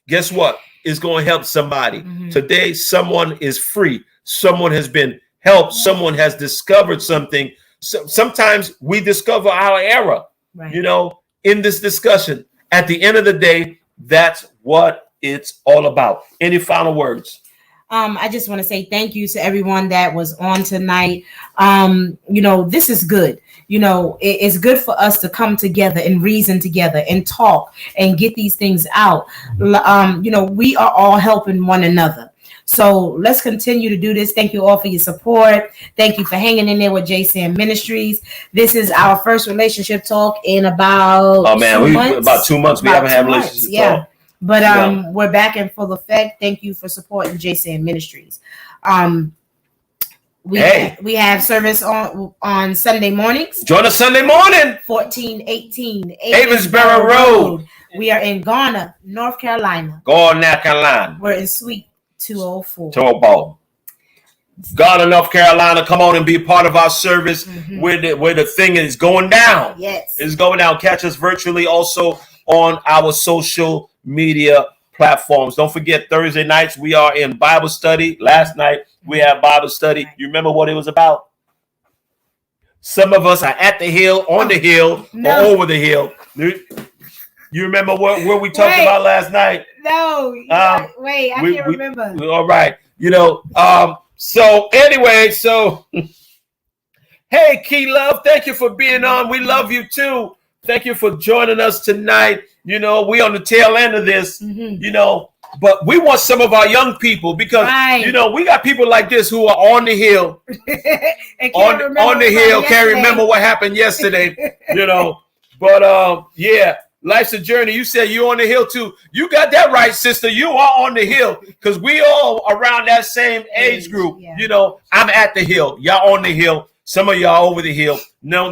guess what? It's going to help somebody. Today, someone is free. Someone has been helped. Someone has discovered something. So sometimes we discover our error, you know, in this discussion. At the end of the day, that's what it's all about. Any final words? I just want to say thank you to everyone that was on tonight. You know, this is good. You know, it's good for us to come together and reason together and talk and get these things out. You know, we are all helping one another. So let's continue to do this. Thank you all for your support. Thank you for hanging in there with JSAM Ministries. This is our first relationship talk in about about 2 months. We haven't had relationship talk. But we're back in full effect. Thank you for supporting JSAM Ministries. We have service on Sunday mornings. Join us Sunday morning. 1418 Avonsboro Road. We are in Garner, North Carolina. Garner, Carolina. We're in Suite 204. Garner, North Carolina. Come on and be a part of our service where the thing is going down. Yes. It's going down. Catch us virtually also on our social media platforms. Don't forget, Thursday nights we are in Bible study. Last night we had Bible study. You remember what it was about? Some of us are at the hill, on the hill, or over the hill. You remember what we talked about last night? No. Wait, I can't remember. All right. You know, so anyway, hey, Key Love, thank you for being on. We love you too. Thank you for joining us tonight. You know, we on the tail end of this, you know, but we want some of our young people because, you know, we got people like this who are on the hill, on the hill, can't remember what happened yesterday, you know, but yeah, life's a journey. You said you're on the hill too. You got that right, sister. You are on the hill because we all around that same age group. You know, I'm at the hill. Y'all on the hill. Some of y'all over the hill. No,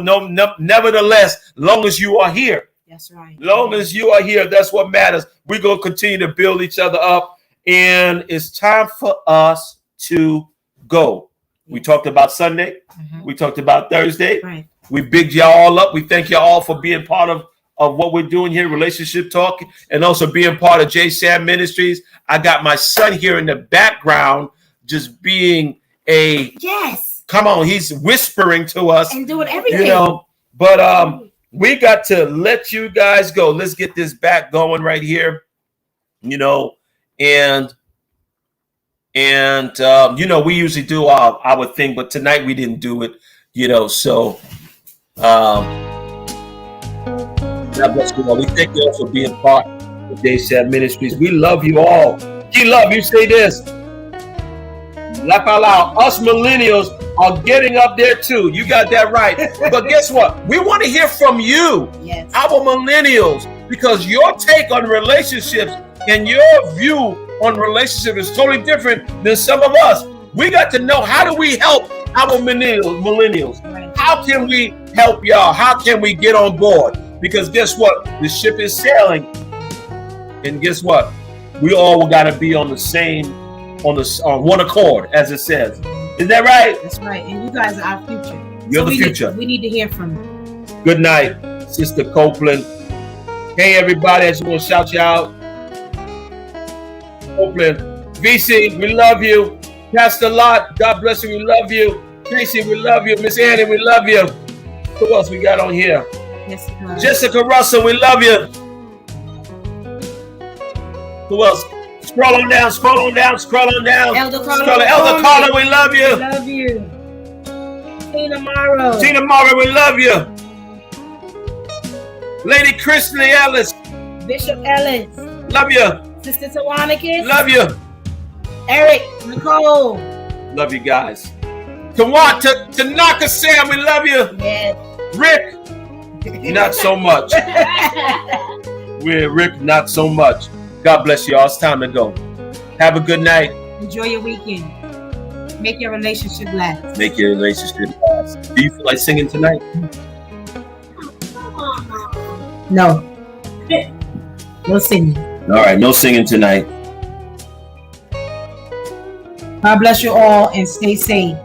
nevertheless, long as you are here. That's right. Long as you are here, that's what matters. We're going to continue to build each other up. And it's time for us to go. We talked about Sunday. We talked about Thursday. Right. We bigged y'all all up. We thank y'all all for being part of what we're doing here, Relationship Talk, and also being part of JSAM Ministries. I got my son here in the background just being a... Yes. Come on, he's whispering to us. And doing everything. You know, but we got to let you guys go. Let's get this back going right here. You know, and you know, we usually do our thing, but tonight we didn't do it, you know, so God bless you all. We thank you all for being part of JSAM Ministries. We love you all. We love you. Say this. Laugh out loud. Us millennials are getting up there too. You got that right. But guess what? We want to hear from you, our millennials, because your take on relationships and your view on relationships is totally different than some of us. We got to know, how do we help our millennials? How can we help y'all? How can we get on board? Because guess what? The ship is sailing. And guess what? We all got to be on the same, on one accord, as it says. Is that right? That's right. And you guys are our future. You're the future. We need to hear from you. Good night, Sister Copeland. Hey, everybody, I just want to shout you out. Copeland. VC, we love you. Pastor Lott, God bless you. We love you. Tracy, we love you. Miss Annie, we love you. Who else we got on here? Jessica Russell, we love you. Who else? Scroll on down. Elder Carter, we love you. Love you. Tina Morrow, we love you. Lady Chrisley Ellis. Bishop Ellis. Love you. Sister Tawanikis. Love you. Eric, Nicole. Love you guys. Tanaka Sam, we love you. Yes. Rick, not so much. Rick, not so much. God bless you all. It's time to go. Have a good night. Enjoy your weekend. Make your relationship last. Make your relationship last. Do you feel like singing tonight? No. No singing. All right, no singing tonight. God bless you all and stay safe.